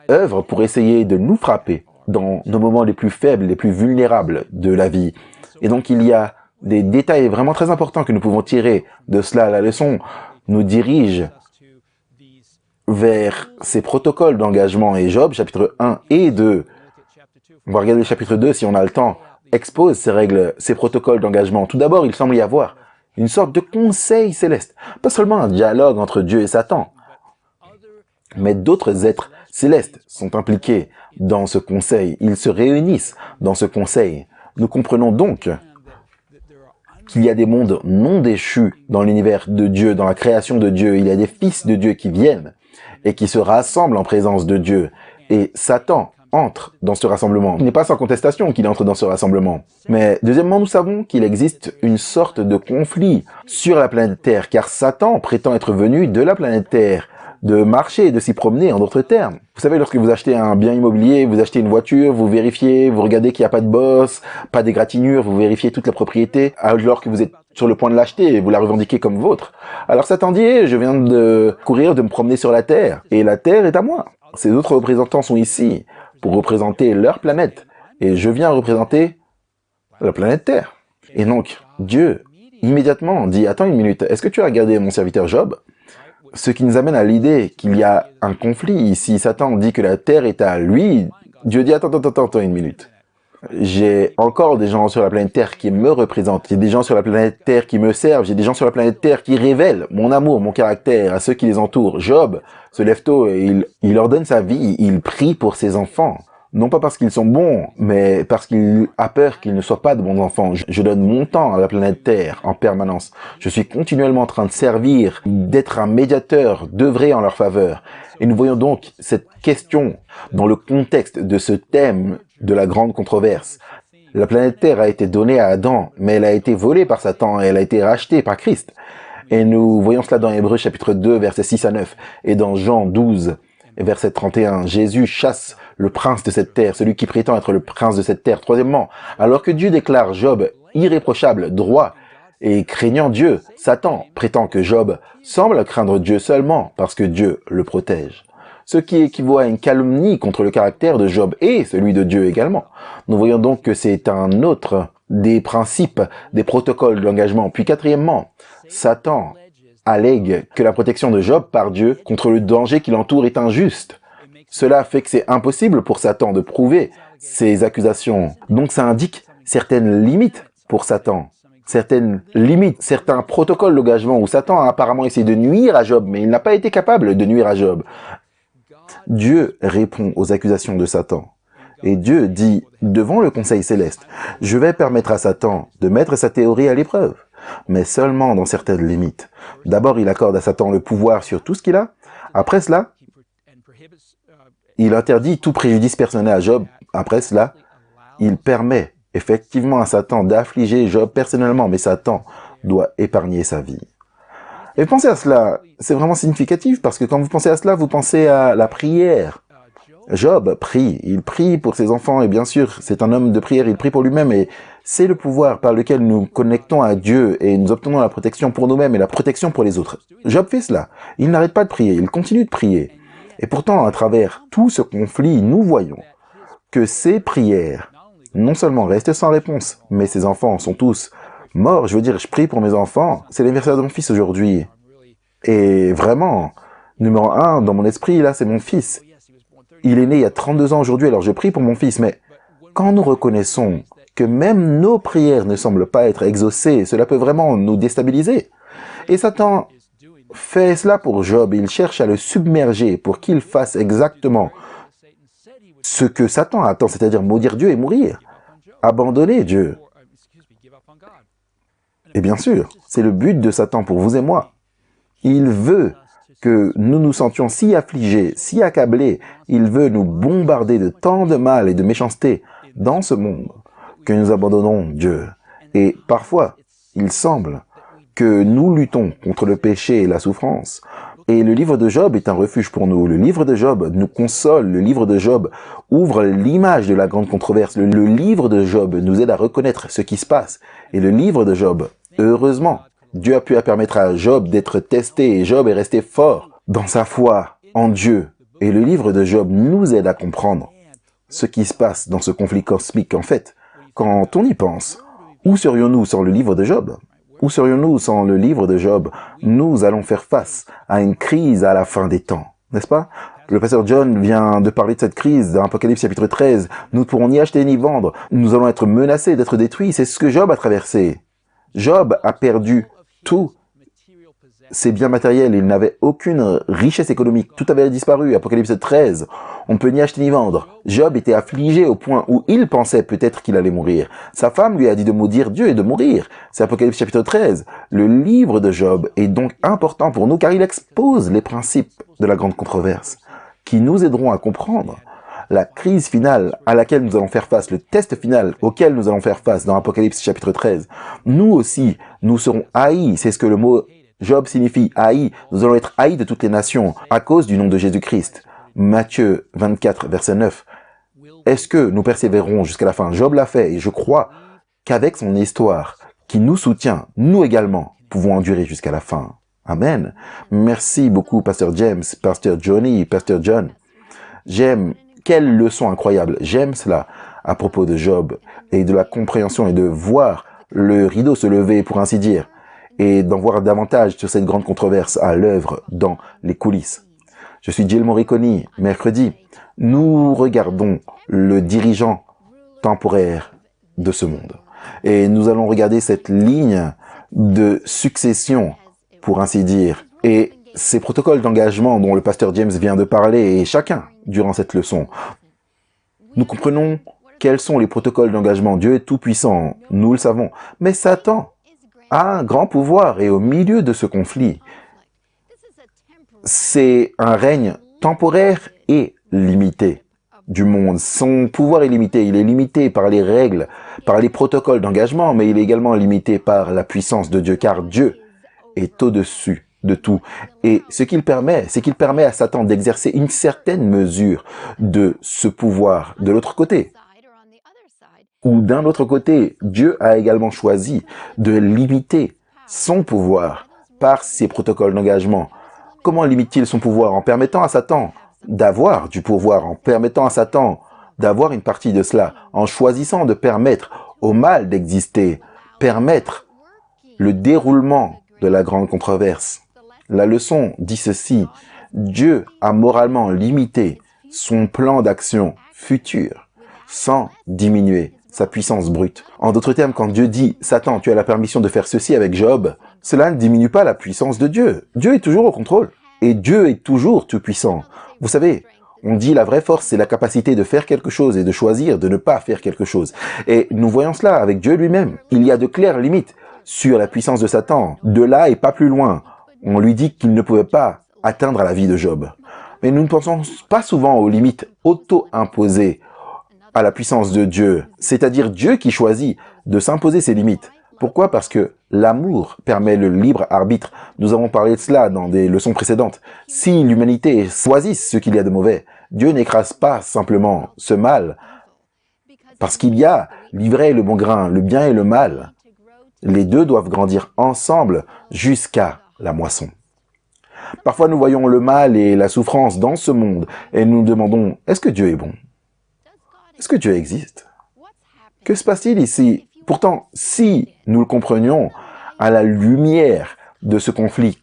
œuvre pour essayer de nous frapper dans nos moments les plus faibles, les plus vulnérables de la vie. Et donc il y a des détails vraiment très importants que nous pouvons tirer de cela. La leçon nous dirige vers ces protocoles d'engagement. Et Job, chapitre 1 et 2, on va regarder le chapitre 2 si on a le temps, expose ces règles, ces protocoles d'engagement. Tout d'abord, il semble y avoir une sorte de conseil céleste. Pas seulement un dialogue entre Dieu et Satan, mais d'autres êtres célestes sont impliqués dans ce conseil. Ils se réunissent dans ce conseil. Nous comprenons donc qu'il y a des mondes non déchus dans l'univers de Dieu, dans la création de Dieu. Il y a des fils de Dieu qui viennent et qui se rassemblent en présence de Dieu. Et Satan entre dans ce rassemblement. Il n'est pas sans contestation qu'il entre dans ce rassemblement. Mais deuxièmement, nous savons qu'il existe une sorte de conflit sur la planète Terre, car Satan prétend être venu de la planète Terre, de marcher, de s'y promener, en d'autres termes. Vous savez, lorsque vous achetez un bien immobilier, vous achetez une voiture, vous vérifiez, vous regardez qu'il n'y a pas de bosse, pas d'égratignure, vous vérifiez toute la propriété, alors que vous êtes sur le point de l'acheter et vous la revendiquez comme vôtre. Alors Satan dit, je viens de courir, de me promener sur la Terre, et la Terre est à moi. Ces autres représentants sont ici pour représenter leur planète, et je viens représenter la planète Terre. Et donc, Dieu, immédiatement, dit, attends une minute, est-ce que tu as regardé mon serviteur Job? Ce qui nous amène à l'idée qu'il y a un conflit ici. Satan dit que la Terre est à lui. Dieu dit, attends une minute. J'ai encore des gens sur la planète Terre qui me représentent. J'ai des gens sur la planète Terre qui me servent. J'ai des gens sur la planète Terre qui révèlent mon amour, mon caractère à ceux qui les entourent. Job se lève tôt et il leur donne sa vie. Il prie pour ses enfants. Non pas parce qu'ils sont bons, mais parce qu'il a peur qu'ils ne soient pas de bons enfants. Je donne mon temps à la planète Terre en permanence. Je suis continuellement en train de servir, d'être un médiateur, d'œuvrer en leur faveur. Et nous voyons donc cette question dans le contexte de ce thème de la grande controverse. La planète Terre a été donnée à Adam, mais elle a été volée par Satan et elle a été rachetée par Christ. Et nous voyons cela dans Hébreux chapitre 2, versets 6 à 9, et dans Jean 12, verset 31. Jésus chasse le prince de cette terre, celui qui prétend être le prince de cette terre. Troisièmement, alors que Dieu déclare Job irréprochable, droit et craignant Dieu, Satan prétend que Job semble craindre Dieu seulement parce que Dieu le protège. Ce qui équivaut à une calomnie contre le caractère de Job et celui de Dieu également. Nous voyons donc que c'est un autre des principes, des protocoles d'engagement. Puis quatrièmement, Satan allègue que la protection de Job par Dieu contre le danger qui l'entoure est injuste. Cela fait que c'est impossible pour Satan de prouver ces accusations. Donc ça indique certaines limites pour Satan. Certaines limites, certains protocoles d'engagement où Satan a apparemment essayé de nuire à Job, mais il n'a pas été capable de nuire à Job. Dieu répond aux accusations de Satan. Et Dieu dit, devant le conseil céleste, je vais permettre à Satan de mettre sa théorie à l'épreuve, mais seulement dans certaines limites. D'abord, il accorde à Satan le pouvoir sur tout ce qu'il a. Après cela, il interdit tout préjudice personnel à Job. Après cela, il permet effectivement à Satan d'affliger Job personnellement, mais Satan doit épargner sa vie. Et pensez à cela, c'est vraiment significatif, parce que quand vous pensez à cela, vous pensez à la prière. Job prie, il prie pour ses enfants, et bien sûr, c'est un homme de prière, il prie pour lui-même, et c'est le pouvoir par lequel nous connectons à Dieu, et nous obtenons la protection pour nous-mêmes et la protection pour les autres. Job fait cela, il n'arrête pas de prier, il continue de prier. Et pourtant, à travers tout ce conflit, nous voyons que ces prières, non seulement restent sans réponse, mais ses enfants sont tous morts. Je veux dire, je prie pour mes enfants. C'est l'anniversaire de mon fils aujourd'hui. Et vraiment, numéro 1 dans mon esprit, là, c'est mon fils. Il est né il y a 32 ans aujourd'hui, alors je prie pour mon fils. Mais quand nous reconnaissons que même nos prières ne semblent pas être exaucées, cela peut vraiment nous déstabiliser. Et Satan fait cela pour Job, il cherche à le submerger pour qu'il fasse exactement ce que Satan attend, c'est-à-dire maudire Dieu et mourir, abandonner Dieu. Et bien sûr, c'est le but de Satan pour vous et moi. Il veut que nous nous sentions si affligés, si accablés, il veut nous bombarder de tant de mal et de méchanceté dans ce monde que nous abandonnons Dieu. Et parfois, il semble que nous luttons contre le péché et la souffrance. Et le livre de Job est un refuge pour nous. Le livre de Job nous console. Le livre de Job ouvre l'image de la grande controverse. Le livre de Job nous aide à reconnaître ce qui se passe. Et le livre de Job, heureusement, Dieu a pu permettre à Job d'être testé et Job est resté fort dans sa foi en Dieu. Et le livre de Job nous aide à comprendre ce qui se passe dans ce conflit cosmique. En fait, quand on y pense, où serions-nous sans le livre de Job? Où serions-nous sans le livre de Job? Nous allons faire face à une crise à la fin des temps, n'est-ce pas? Le pasteur John vient de parler de cette crise dans Apocalypse chapitre 13. Nous ne pourrons ni acheter ni vendre. Nous allons être menacés d'être détruits. C'est ce que Job a traversé. Job a perdu tout. Ses biens matériels, il n'avait aucune richesse économique. Tout avait disparu. Apocalypse 13. On ne peut ni acheter ni vendre. Job était affligé au point où il pensait peut-être qu'il allait mourir. Sa femme lui a dit de maudire Dieu et de mourir. C'est Apocalypse chapitre 13. Le livre de Job est donc important pour nous car il expose les principes de la grande controverse qui nous aideront à comprendre la crise finale à laquelle nous allons faire face, le test final auquel nous allons faire face dans Apocalypse chapitre 13. Nous aussi, nous serons haïs. C'est ce que le mot Job signifie haï. Nous allons être haïs de toutes les nations à cause du nom de Jésus-Christ. Matthieu 24, verset 9. Est-ce que nous persévérons jusqu'à la fin? Job l'a fait et je crois qu'avec son histoire qui nous soutient, nous également pouvons endurer jusqu'à la fin. Amen. Merci beaucoup, Pasteur James, Pasteur Johnny, Pasteur John. J'aime, quelle leçon incroyable. J'aime cela à propos de Job et de la compréhension et de voir le rideau se lever, pour ainsi dire, et d'en voir davantage sur cette grande controverse à l'œuvre dans les coulisses. Je suis Jill Morricone. Mercredi, nous regardons le dirigeant temporaire de ce monde. Et nous allons regarder cette ligne de succession, pour ainsi dire, et ces protocoles d'engagement dont le pasteur James vient de parler, et chacun, durant cette leçon, nous comprenons quels sont les protocoles d'engagement. Dieu est tout-puissant, nous le savons, mais Satan a un grand pouvoir, et au milieu de ce conflit, c'est un règne temporaire et limité du monde. Son pouvoir est limité. Il est limité par les règles, par les protocoles d'engagement, mais il est également limité par la puissance de Dieu, car Dieu est au-dessus de tout. Et ce qu'il permet, c'est qu'il permet à Satan d'exercer une certaine mesure de ce pouvoir de l'autre côté. Ou d'un autre côté, Dieu a également choisi de limiter son pouvoir par ses protocoles d'engagement. Comment limite-t-il son pouvoir? En permettant à Satan d'avoir du pouvoir, en permettant à Satan d'avoir une partie de cela, en choisissant de permettre au mal d'exister, permettre le déroulement de la grande controverse. La leçon dit ceci: Dieu a moralement limité son plan d'action futur sans diminuer sa puissance brute. En d'autres termes, quand Dieu dit « Satan, tu as la permission de faire ceci avec Job », cela ne diminue pas la puissance de Dieu. Dieu est toujours au contrôle. Et Dieu est toujours tout-puissant. Vous savez, on dit la vraie force, c'est la capacité de faire quelque chose et de choisir de ne pas faire quelque chose. Et nous voyons cela avec Dieu lui-même. Il y a de claires limites sur la puissance de Satan. De là et pas plus loin. On lui dit qu'il ne pouvait pas atteindre à la vie de Job. Mais nous ne pensons pas souvent aux limites auto-imposées à la puissance de Dieu. C'est-à-dire Dieu qui choisit de s'imposer ses limites. Pourquoi? Parce que l'amour permet le libre arbitre. Nous avons parlé de cela dans des leçons précédentes. Si l'humanité choisit ce qu'il y a de mauvais, Dieu n'écrase pas simplement ce mal. Parce qu'il y a l'ivraie et le bon grain, le bien et le mal. Les deux doivent grandir ensemble jusqu'à la moisson. Parfois, nous voyons le mal et la souffrance dans ce monde et nous nous demandons, est-ce que Dieu est bon? Est-ce que Dieu existe? Que se passe-t-il ici? Pourtant, si nous le comprenions à la lumière de ce conflit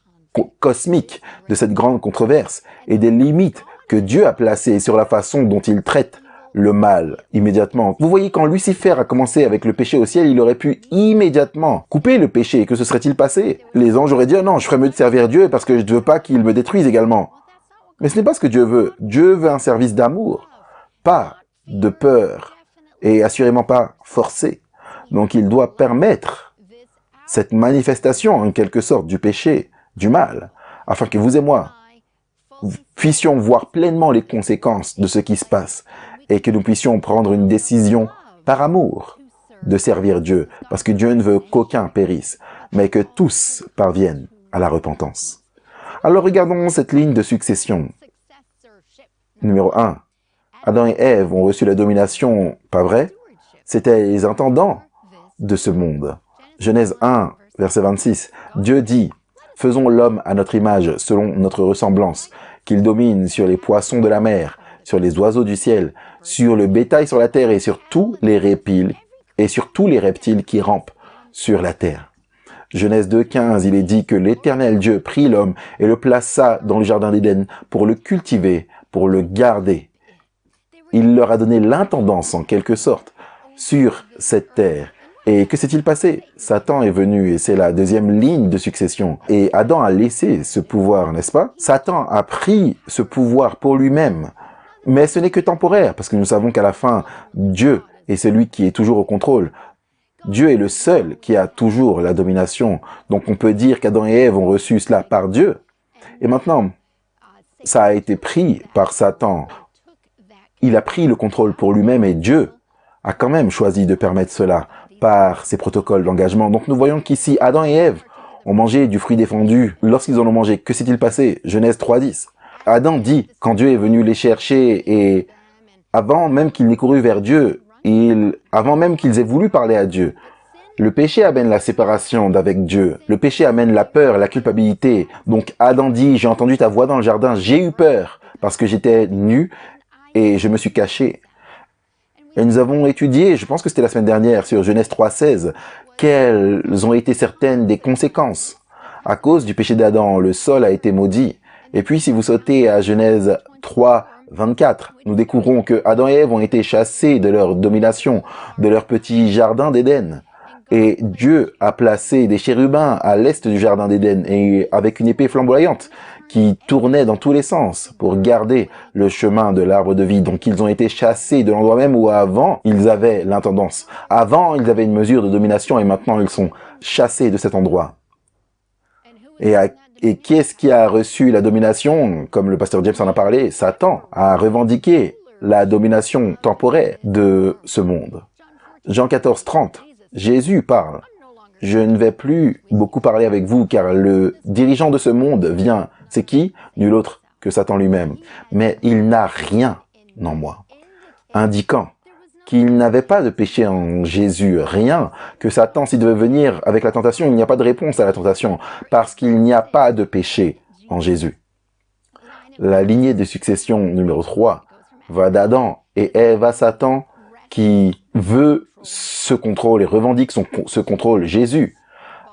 cosmique, de cette grande controverse et des limites que Dieu a placées sur la façon dont il traite le mal immédiatement. Vous voyez, quand Lucifer a commencé avec le péché au ciel, il aurait pu immédiatement couper le péché. Que se serait-il passé? Les anges auraient dit, oh non, je ferais mieux de servir Dieu parce que je ne veux pas qu'il me détruise également. Mais ce n'est pas ce que Dieu veut. Dieu veut un service d'amour, pas de peur et assurément pas forcé. Donc il doit permettre cette manifestation en quelque sorte du péché, du mal, afin que vous et moi puissions voir pleinement les conséquences de ce qui se passe et que nous puissions prendre une décision par amour de servir Dieu, parce que Dieu ne veut qu'aucun périsse. mais que tous parviennent à la repentance. Alors regardons cette ligne de succession. Numéro 1. Adam et Ève ont reçu la domination, pas vrai? C'étaient les intendants de ce monde. Genèse 1, verset 26. Dieu dit, « Faisons l'homme à notre image, selon notre ressemblance, qu'il domine sur les poissons de la mer, sur les oiseaux du ciel, sur le bétail sur la terre et sur tous les reptiles, qui rampent sur la terre. » Genèse 2, 15, il est dit que l'Éternel Dieu prit l'homme et le plaça dans le jardin d'Éden pour le cultiver, pour le garder. Il leur a donné l'intendance, en quelque sorte, sur cette terre. Et que s'est-il passé? Satan est venu, et c'est la deuxième ligne de succession. Et Adam a laissé ce pouvoir, n'est-ce pas? Satan a pris ce pouvoir pour lui-même. Mais ce n'est que temporaire, parce que nous savons qu'à la fin, Dieu est celui qui est toujours au contrôle. Dieu est le seul qui a toujours la domination. Donc on peut dire qu'Adam et Ève ont reçu cela par Dieu. Et maintenant, ça a été pris par Satan. Il a pris le contrôle pour lui-même et Dieu a quand même choisi de permettre cela par ses protocoles d'engagement. Donc nous voyons qu'ici, Adam et Ève ont mangé du fruit défendu. Lorsqu'ils en ont mangé, que s'est-il passé? Genèse 3.10. Adam dit, quand Dieu est venu les chercher et avant même qu'ils n'aient couru vers Dieu, avant même qu'ils aient voulu parler à Dieu, le péché amène la séparation d'avec Dieu. Le péché amène la peur, la culpabilité. Donc Adam dit, j'ai entendu ta voix dans le jardin, j'ai eu peur parce que j'étais nu et je me suis caché. Et nous avons étudié, je pense que c'était la semaine dernière, sur Genèse 3.16, quelles ont été certaines des conséquences. À cause du péché d'Adam, le sol a été maudit. Et puis si vous sautez à Genèse 3.24, nous découvrons que Adam et Ève ont été chassés de leur domination, de leur petit jardin d'Éden. Et Dieu a placé des chérubins à l'est du jardin d'Éden et avec une épée flamboyante qui tournait dans tous les sens pour garder le chemin de l'arbre de vie. Donc ils ont été chassés de l'endroit même où avant ils avaient l'intendance. Avant ils avaient une mesure de domination et maintenant ils sont chassés de cet endroit. Et qui est-ce qui a reçu la domination? Comme le pasteur James en a parlé, Satan a revendiqué la domination temporaire de ce monde. Jean 14, 30, Jésus parle. Je ne vais plus beaucoup parler avec vous car le dirigeant de ce monde vient. C'est qui? Nul autre que Satan lui-même. Mais il n'a rien en moi. Indiquant qu'il n'avait pas de péché en Jésus, rien, que Satan, s'il devait venir avec la tentation, il n'y a pas de réponse à la tentation, parce qu'il n'y a pas de péché en Jésus. La lignée de succession numéro 3 va d'Adam et Ève à Satan, qui veut ce contrôle et revendique ce contrôle. Jésus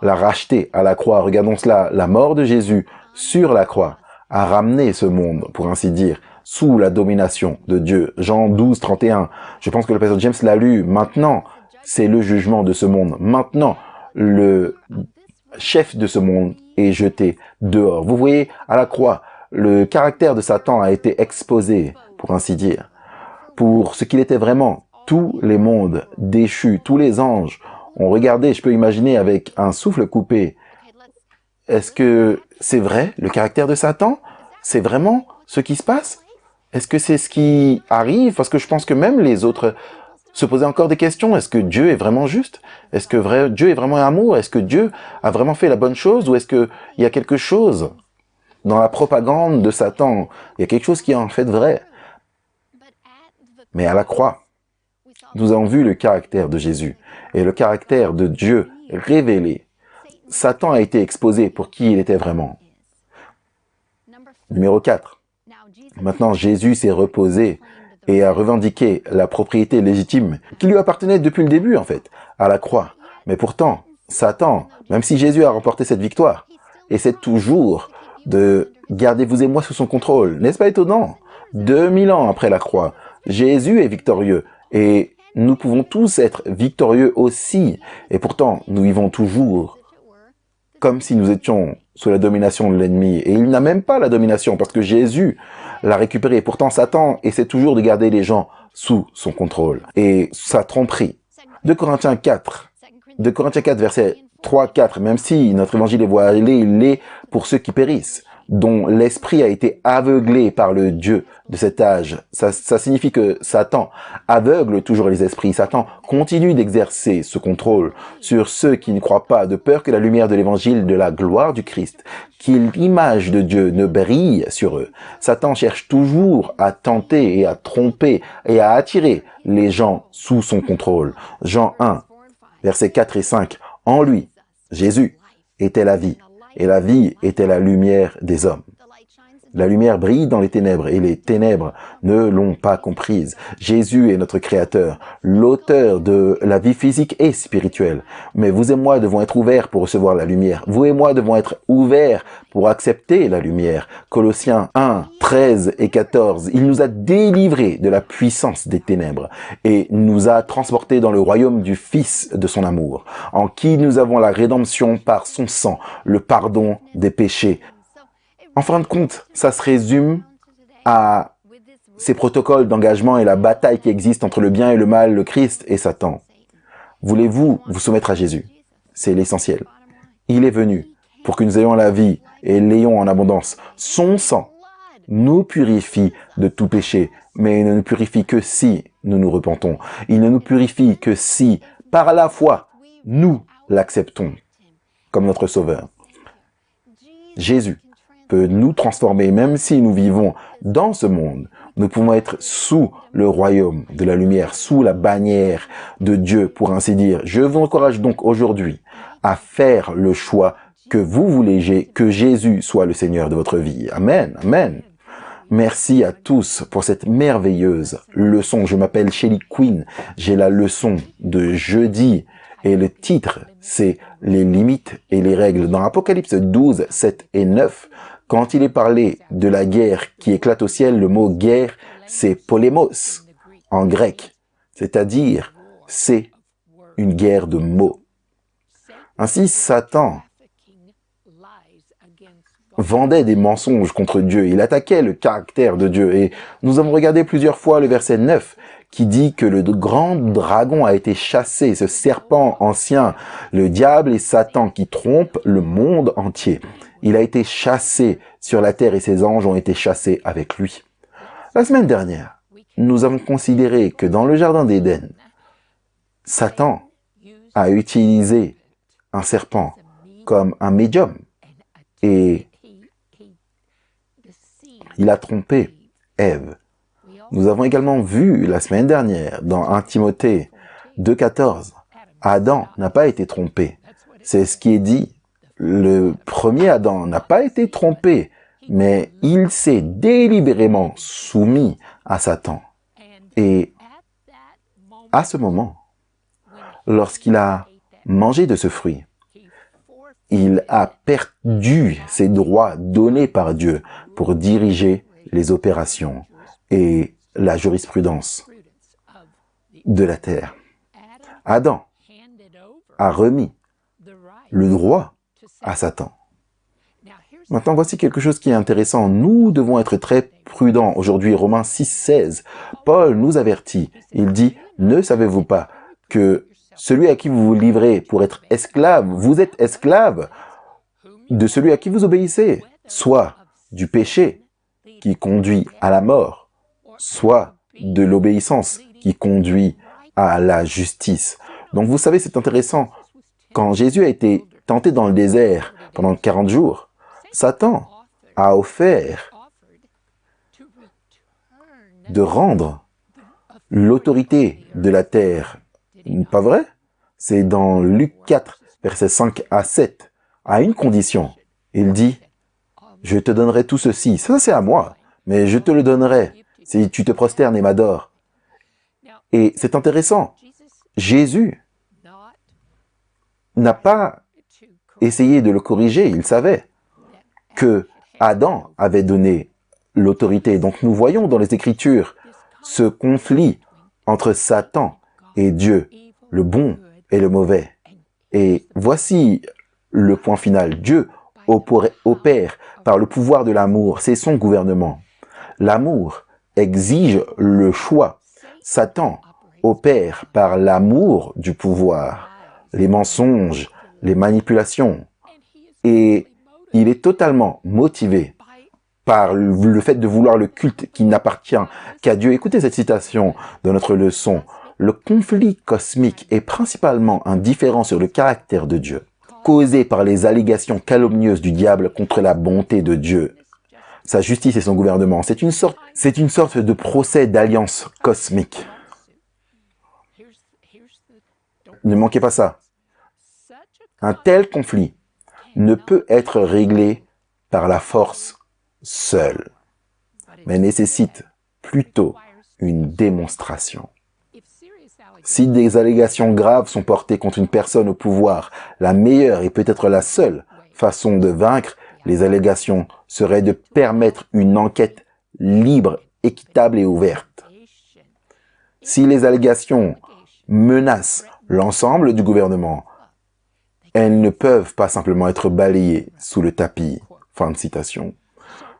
l'a racheté à la croix. Regardons cela, la mort de Jésus sur la croix a ramené ce monde, pour ainsi dire, sous la domination de Dieu. Jean 12, 31. Je pense que le pasteur James l'a lu. Maintenant, c'est le jugement de ce monde. Maintenant, le chef de ce monde est jeté dehors. Vous voyez, à la croix, le caractère de Satan a été exposé, pour ainsi dire, pour ce qu'il était vraiment. Tous les mondes déchus, tous les anges ont regardé, je peux imaginer, avec un souffle coupé. Est-ce que c'est vrai, le caractère de Satan? C'est vraiment ce qui se passe? Est-ce que c'est ce qui arrive? Parce que je pense que même les autres se posaient encore des questions. Est-ce que Dieu est vraiment juste? Est-ce que Dieu est vraiment amour? Est-ce que Dieu a vraiment fait la bonne chose? Ou est-ce qu'il y a quelque chose dans la propagande de Satan? Il y a quelque chose qui est en fait vrai. Mais à la croix, nous avons vu le caractère de Jésus et le caractère de Dieu révélé. Satan a été exposé pour qui il était vraiment. Numéro 4. Maintenant, Jésus s'est reposé et a revendiqué la propriété légitime qui lui appartenait depuis le début, en fait, à la croix. Mais pourtant, Satan, même si Jésus a remporté cette victoire, essaie toujours de garder vous et moi sous son contrôle. N'est-ce pas étonnant? 2000 ans après la croix, Jésus est victorieux et nous pouvons tous être victorieux aussi. Et pourtant, nous vivons toujours comme si nous étions sous la domination de l'ennemi. Et il n'a même pas la domination parce que Jésus l'a récupéré. Pourtant, Satan essaie toujours de garder les gens sous son contrôle et sa tromperie. 2 Corinthiens 4, versets 3, 4, même si notre évangile est voilé, il l'est pour ceux qui périssent. dont l'esprit a été aveuglé par le Dieu de cet âge. Ça signifie que Satan aveugle toujours les esprits. Satan continue d'exercer ce contrôle sur ceux qui ne croient pas, de peur que la lumière de l'évangile de la gloire du Christ, que l'image de Dieu ne brille sur eux. Satan cherche toujours à tenter et à tromper et à attirer les gens sous son contrôle. Jean 1, versets 4 et 5. En lui, Jésus, était la vie, et la vie était la lumière des hommes. La lumière brille dans les ténèbres, et les ténèbres ne l'ont pas comprise. Jésus est notre Créateur, l'auteur de la vie physique et spirituelle. Mais vous et moi devons être ouverts pour recevoir la lumière. Vous et moi devons être ouverts pour accepter la lumière. Colossiens 1, 13 et 14. Il nous a délivrés de la puissance des ténèbres et nous a transportés dans le royaume du Fils de son amour, en qui nous avons la rédemption par son sang, le pardon des péchés. En fin de compte, ça se résume à ces protocoles d'engagement et la bataille qui existe entre le bien et le mal, le Christ et Satan. Voulez-vous vous soumettre à Jésus? C'est l'essentiel. Il est venu pour que nous ayons la vie et l'ayons en abondance. Son sang nous purifie de tout péché, mais il ne nous purifie que si nous nous repentons. Il ne nous purifie que si, par la foi, nous l'acceptons comme notre Sauveur. Jésus peut nous transformer, même si nous vivons dans ce monde. Nous pouvons être sous le royaume de la lumière, sous la bannière de Dieu, pour ainsi dire. Je vous encourage donc aujourd'hui à faire le choix que vous voulez que Jésus soit le Seigneur de votre vie. Amen, amen. Merci à tous pour cette merveilleuse leçon. Je m'appelle Shelly Quinn. J'ai la leçon de jeudi. Et le titre, c'est « Les limites et les règles ». Dans Apocalypse 12, 7 et 9, quand il est parlé de la guerre qui éclate au ciel, le mot « guerre », c'est « polémos » en grec. C'est-à-dire, c'est une guerre de mots. Ainsi, Satan vendait des mensonges contre Dieu. Il attaquait le caractère de Dieu. Et nous avons regardé plusieurs fois le verset 9 qui dit que le grand dragon a été chassé, ce serpent ancien, le diable et Satan qui trompe le monde entier. Il a été chassé sur la terre et ses anges ont été chassés avec lui. La semaine dernière, nous avons considéré que dans le jardin d'Éden, Satan a utilisé un serpent comme un médium et il a trompé Ève. Nous avons également vu la semaine dernière dans 1 Timothée 2,14, Adam n'a pas été trompé. C'est ce qui est dit. Le premier Adam n'a pas été trompé, mais il s'est délibérément soumis à Satan. Et à ce moment, lorsqu'il a mangé de ce fruit, il a perdu ses droits donnés par Dieu pour diriger les opérations et la jurisprudence de la terre. Adam a remis le droit à Satan. Maintenant, voici quelque chose qui est intéressant. Nous devons être très prudents. Aujourd'hui, Romains 6, 16, Paul nous avertit. Il dit, « Ne savez-vous pas que celui à qui vous vous livrez pour être esclave, vous êtes esclave de celui à qui vous obéissez, soit du péché qui conduit à la mort, soit de l'obéissance qui conduit à la justice. » Donc vous savez, c'est intéressant. Quand Jésus a été tenté dans le désert pendant 40 jours, Satan a offert de rendre l'autorité de la terre. Pas vrai? C'est dans Luc 4, versets 5 à 7, à une condition. Il dit, « Je te donnerai tout ceci. Ça, c'est à moi, mais je te le donnerai si tu te prosternes et m'adores. » Et c'est intéressant. Jésus n'a pas essayé de le corriger. Il savait que Adam avait donné l'autorité. Donc nous voyons dans les Écritures ce conflit entre Satan et Dieu, le bon et le mauvais. Et voici le point final. Dieu opère par le pouvoir de l'amour. C'est son gouvernement. L'amour exige le choix. Satan opère par l'amour du pouvoir, les mensonges, les manipulations. Et il est totalement motivé par le fait de vouloir le culte qui n'appartient qu'à Dieu. Écoutez cette citation de notre leçon. Le conflit cosmique est principalement un différend sur le caractère de Dieu, causé par les allégations calomnieuses du diable contre la bonté de Dieu, sa justice et son gouvernement. C'est une sorte de procès d'alliance cosmique. Ne manquez pas ça. Un tel conflit ne peut être réglé par la force seule, mais nécessite plutôt une démonstration. Si des allégations graves sont portées contre une personne au pouvoir, la meilleure et peut-être la seule façon de vaincre les allégations serait de permettre une enquête libre, équitable et ouverte. Si les allégations menacent l'ensemble du gouvernement, elles ne peuvent pas simplement être balayées sous le tapis. Fin de citation.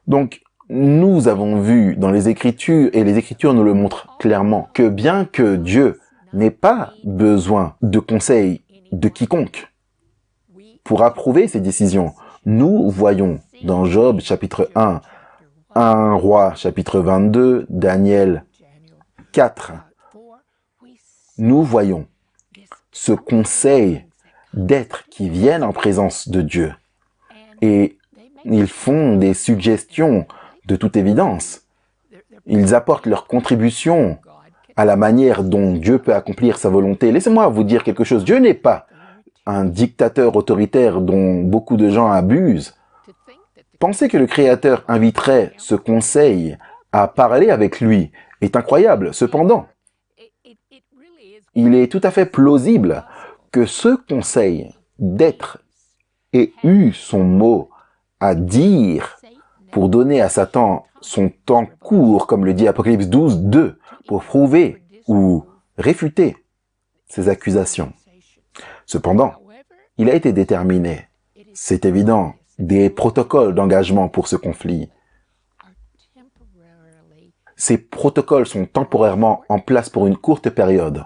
Donc, nous avons vu dans les Écritures, et les Écritures nous le montrent clairement, que bien que Dieu n'ait pas besoin de conseils de quiconque pour approuver ses décisions, nous voyons dans Job chapitre 1, 1 Roi chapitre 22, Daniel 4, nous voyons ce conseil d'êtres qui viennent en présence de Dieu. Et ils font des suggestions de toute évidence. Ils apportent leur contribution à la manière dont Dieu peut accomplir sa volonté. Laissez-moi vous dire quelque chose. Dieu n'est pas un dictateur autoritaire dont beaucoup de gens abusent. Penser que le Créateur inviterait ce conseil à parler avec lui est incroyable. Cependant, il est tout à fait plausible que ce conseil d'être ait eu son mot à dire pour donner à Satan son temps court, comme le dit Apocalypse 12, 2, pour prouver ou réfuter ces accusations. Cependant, il a été déterminé, c'est évident, des protocoles d'engagement pour ce conflit. Ces protocoles sont temporairement en place pour une courte période.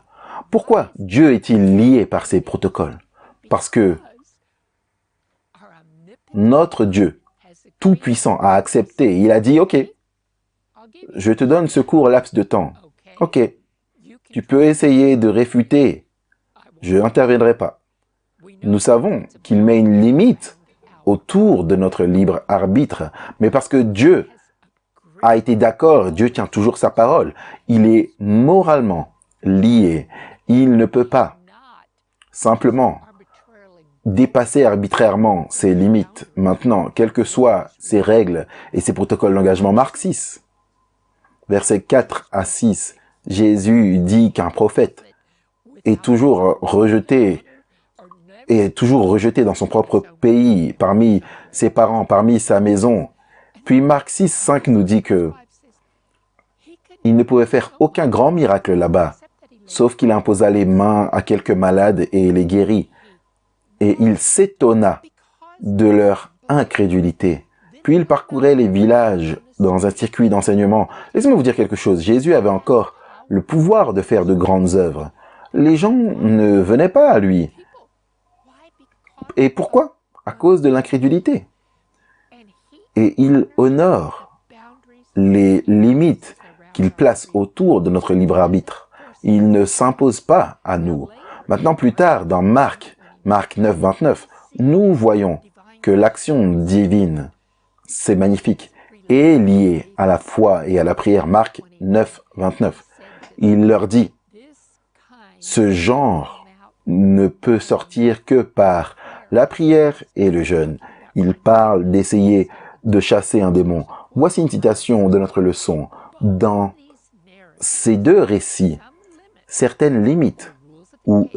Pourquoi Dieu est-il lié par ces protocoles? Parce que notre Dieu, tout-puissant, a accepté. Il a dit, OK, je te donne ce court laps de temps. OK, tu peux essayer de réfuter. Je n'interviendrai pas. Nous savons qu'il met une limite autour de notre libre arbitre, mais parce que Dieu a été d'accord, Dieu tient toujours sa parole. Il est moralement lié. Il ne peut pas simplement dépasser arbitrairement ses limites. Maintenant, quelles que soient ses règles et ses protocoles d'engagement. Marc 6, versets 4 à 6, Jésus dit qu'un prophète est toujours rejeté dans son propre pays, parmi ses parents, parmi sa maison. Puis Marc 6, 5 nous dit que il ne pouvait faire aucun grand miracle là-bas, sauf qu'il imposa les mains à quelques malades et les guérit. Et il s'étonna de leur incrédulité. Puis il parcourait les villages dans un circuit d'enseignement. Laissez-moi vous dire quelque chose. Jésus avait encore le pouvoir de faire de grandes œuvres. Les gens ne venaient pas à lui. Et pourquoi? À cause de l'incrédulité. Et il honore les limites qu'il place autour de notre libre arbitre. Il ne s'impose pas à nous. Maintenant, plus tard, dans Marc 9, 29, nous voyons que l'action divine, c'est magnifique, est liée à la foi et à la prière. Marc 9, 29. Il leur dit, ce genre ne peut sortir que par la prière et le jeûne. Il parle d'essayer de chasser un démon. Voici une citation de notre leçon. Dans ces deux récits, certaines limites ou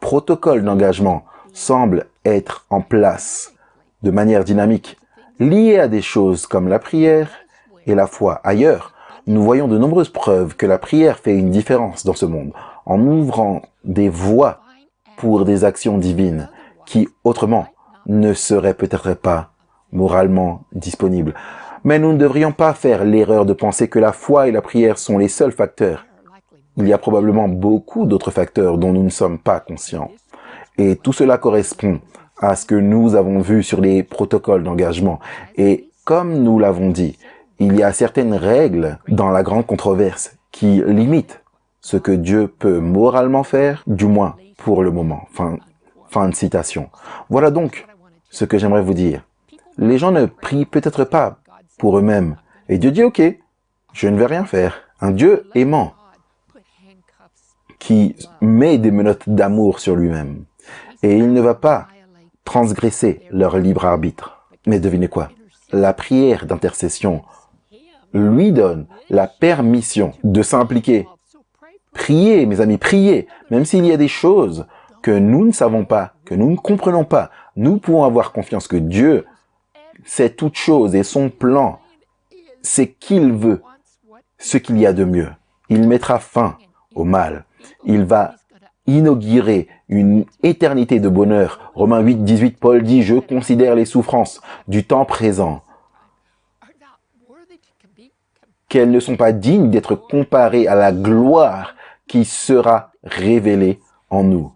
protocoles d'engagement semblent être en place de manière dynamique, liés à des choses comme la prière et la foi. Ailleurs, nous voyons de nombreuses preuves que la prière fait une différence dans ce monde, en ouvrant des voies pour des actions divines qui, autrement, ne seraient peut-être pas moralement disponibles. Mais nous ne devrions pas faire l'erreur de penser que la foi et la prière sont les seuls facteurs. Il y a probablement beaucoup d'autres facteurs dont nous ne sommes pas conscients. Et tout cela correspond à ce que nous avons vu sur les protocoles d'engagement. Et Comme nous l'avons dit, il y a certaines règles dans la grande controverse qui limitent ce que Dieu peut moralement faire, du moins pour le moment. Fin de citation. Voilà donc ce que j'aimerais vous dire. Les gens ne prient peut-être pas pour eux-mêmes. Et Dieu dit, ok, je ne vais rien faire. Un Dieu aimant qui met des menottes d'amour sur lui-même. Et il ne va pas transgresser leur libre arbitre. Mais devinez quoi? La prière d'intercession lui donne la permission de s'impliquer. Priez, mes amis, priez. Même s'il y a des choses que nous ne savons pas, que nous ne comprenons pas, nous pouvons avoir confiance que Dieu sait toutes choses et son plan, c'est qu'il veut ce qu'il y a de mieux. Il mettra fin au mal. Il va inaugurer une éternité de bonheur. Romains 8, 18, Paul dit « Je considère les souffrances du temps présent, qu'elles ne sont pas dignes d'être comparées à la gloire qui sera révélée en nous. »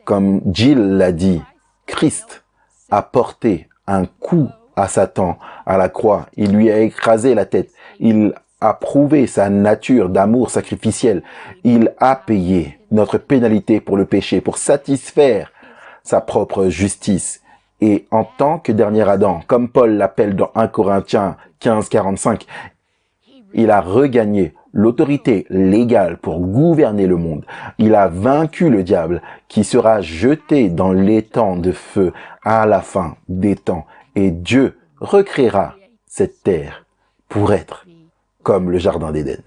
Comme Jill l'a dit, Christ a porté un coup à Satan à la croix. Il lui a écrasé la tête. Il a prouvé sa nature d'amour sacrificiel. Il a payé notre pénalité pour le péché, pour satisfaire sa propre justice. Et en tant que dernier Adam, comme Paul l'appelle dans 1 Corinthiens 15, 45, il a regagné l'autorité légale pour gouverner le monde. Il a vaincu le diable qui sera jeté dans l'étang de feu à la fin des temps. Et Dieu recréera cette terre pour être comme le jardin d'Éden.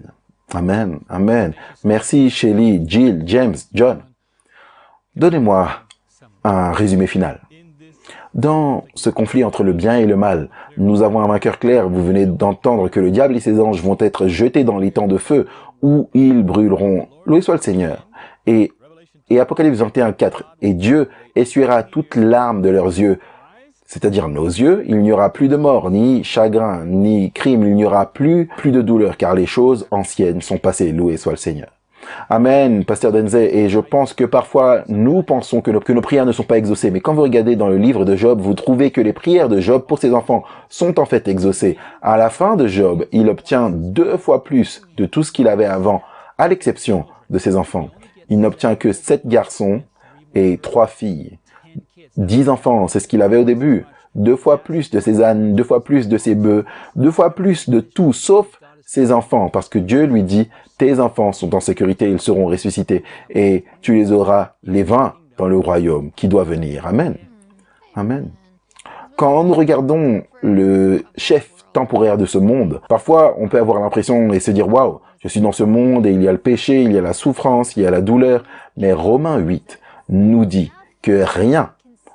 Amen, amen. Merci Shelly, Jill, James, John. Donnez-moi un résumé final. Dans ce conflit entre le bien et le mal, nous avons un vainqueur clair. Vous venez d'entendre que le diable et ses anges vont être jetés dans les temps de feu où ils brûleront. Loué soit le Seigneur. Et Apocalypse 21, 4. Et Dieu essuiera toute larme de leurs yeux, c'est-à-dire nos yeux. Il n'y aura plus de mort, ni chagrin, ni crime. Il n'y aura plus de douleur, car les choses anciennes sont passées. Loué soit le Seigneur. Amen, Pasteur Denzel. Et je pense que parfois, nous pensons que nos prières ne sont pas exaucées. Mais quand vous regardez dans le livre de Job, vous trouvez que les prières de Job pour ses enfants sont en fait exaucées. À la fin de Job, il obtient 2 fois plus de tout ce qu'il avait avant, à l'exception de ses enfants. Il n'obtient que 7 garçons et 3 filles. 10 enfants, c'est ce qu'il avait au début. 2 fois plus de ses ânes, 2 fois plus de ses bœufs, 2 fois plus de tout, sauf ses enfants, parce que Dieu lui dit, tes enfants sont en sécurité, ils seront ressuscités, et tu les auras les 20 dans le royaume qui doit venir. Amen. Amen. Quand nous regardons le chef temporaire de ce monde, parfois on peut avoir l'impression et se dire, waouh, je suis dans ce monde et il y a le péché, il y a la souffrance, il y a la douleur, mais Romains 8 nous dit que rien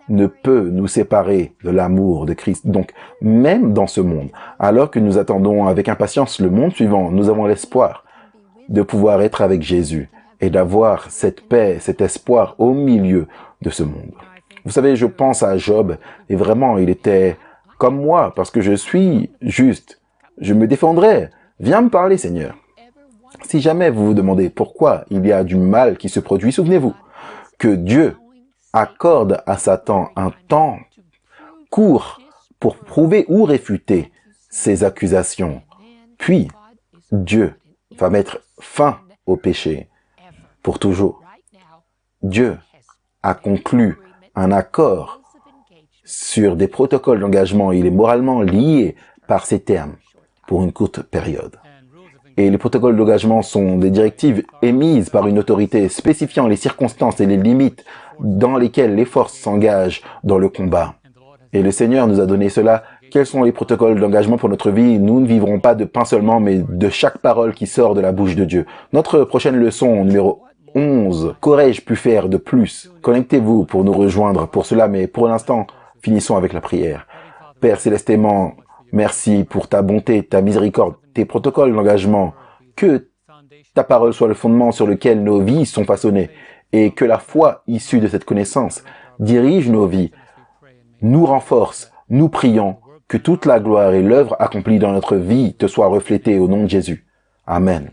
ne peut nous séparer de l'amour de Christ. Donc, même dans ce monde, alors que nous attendons avec impatience le monde suivant, nous avons l'espoir de pouvoir être avec Jésus et d'avoir cette paix, cet espoir au milieu de ce monde. Vous savez, je pense à Job, et vraiment, il était comme moi, parce que je suis juste. Je me défendrai. Viens me parler, Seigneur. Si jamais vous vous demandez pourquoi il y a du mal qui se produit, souvenez-vous que Dieu accorde à Satan un temps court pour prouver ou réfuter ses accusations. Puis, Dieu va mettre fin au péché pour toujours. Dieu a conclu un accord sur des protocoles d'engagement. Il est moralement lié par ces termes pour une courte période. Et les protocoles d'engagement sont des directives émises par une autorité spécifiant les circonstances et les limites dans lesquelles les forces s'engagent dans le combat. Et le Seigneur nous a donné cela. Quels sont les protocoles d'engagement pour notre vie? Nous ne vivrons pas de pain seulement, mais de chaque parole qui sort de la bouche de Dieu. Notre prochaine leçon, numéro 11. Qu'aurais-je pu faire de plus? Connectez-vous pour nous rejoindre pour cela, mais pour l'instant, finissons avec la prière. Père Céleste aimant, merci pour ta bonté, ta miséricorde, tes protocoles d'engagement. Que ta parole soit le fondement sur lequel nos vies sont façonnées et que la foi issue de cette connaissance dirige nos vies, nous renforce, nous prions, que toute la gloire et l'œuvre accomplie dans notre vie te soient reflétées au nom de Jésus. Amen.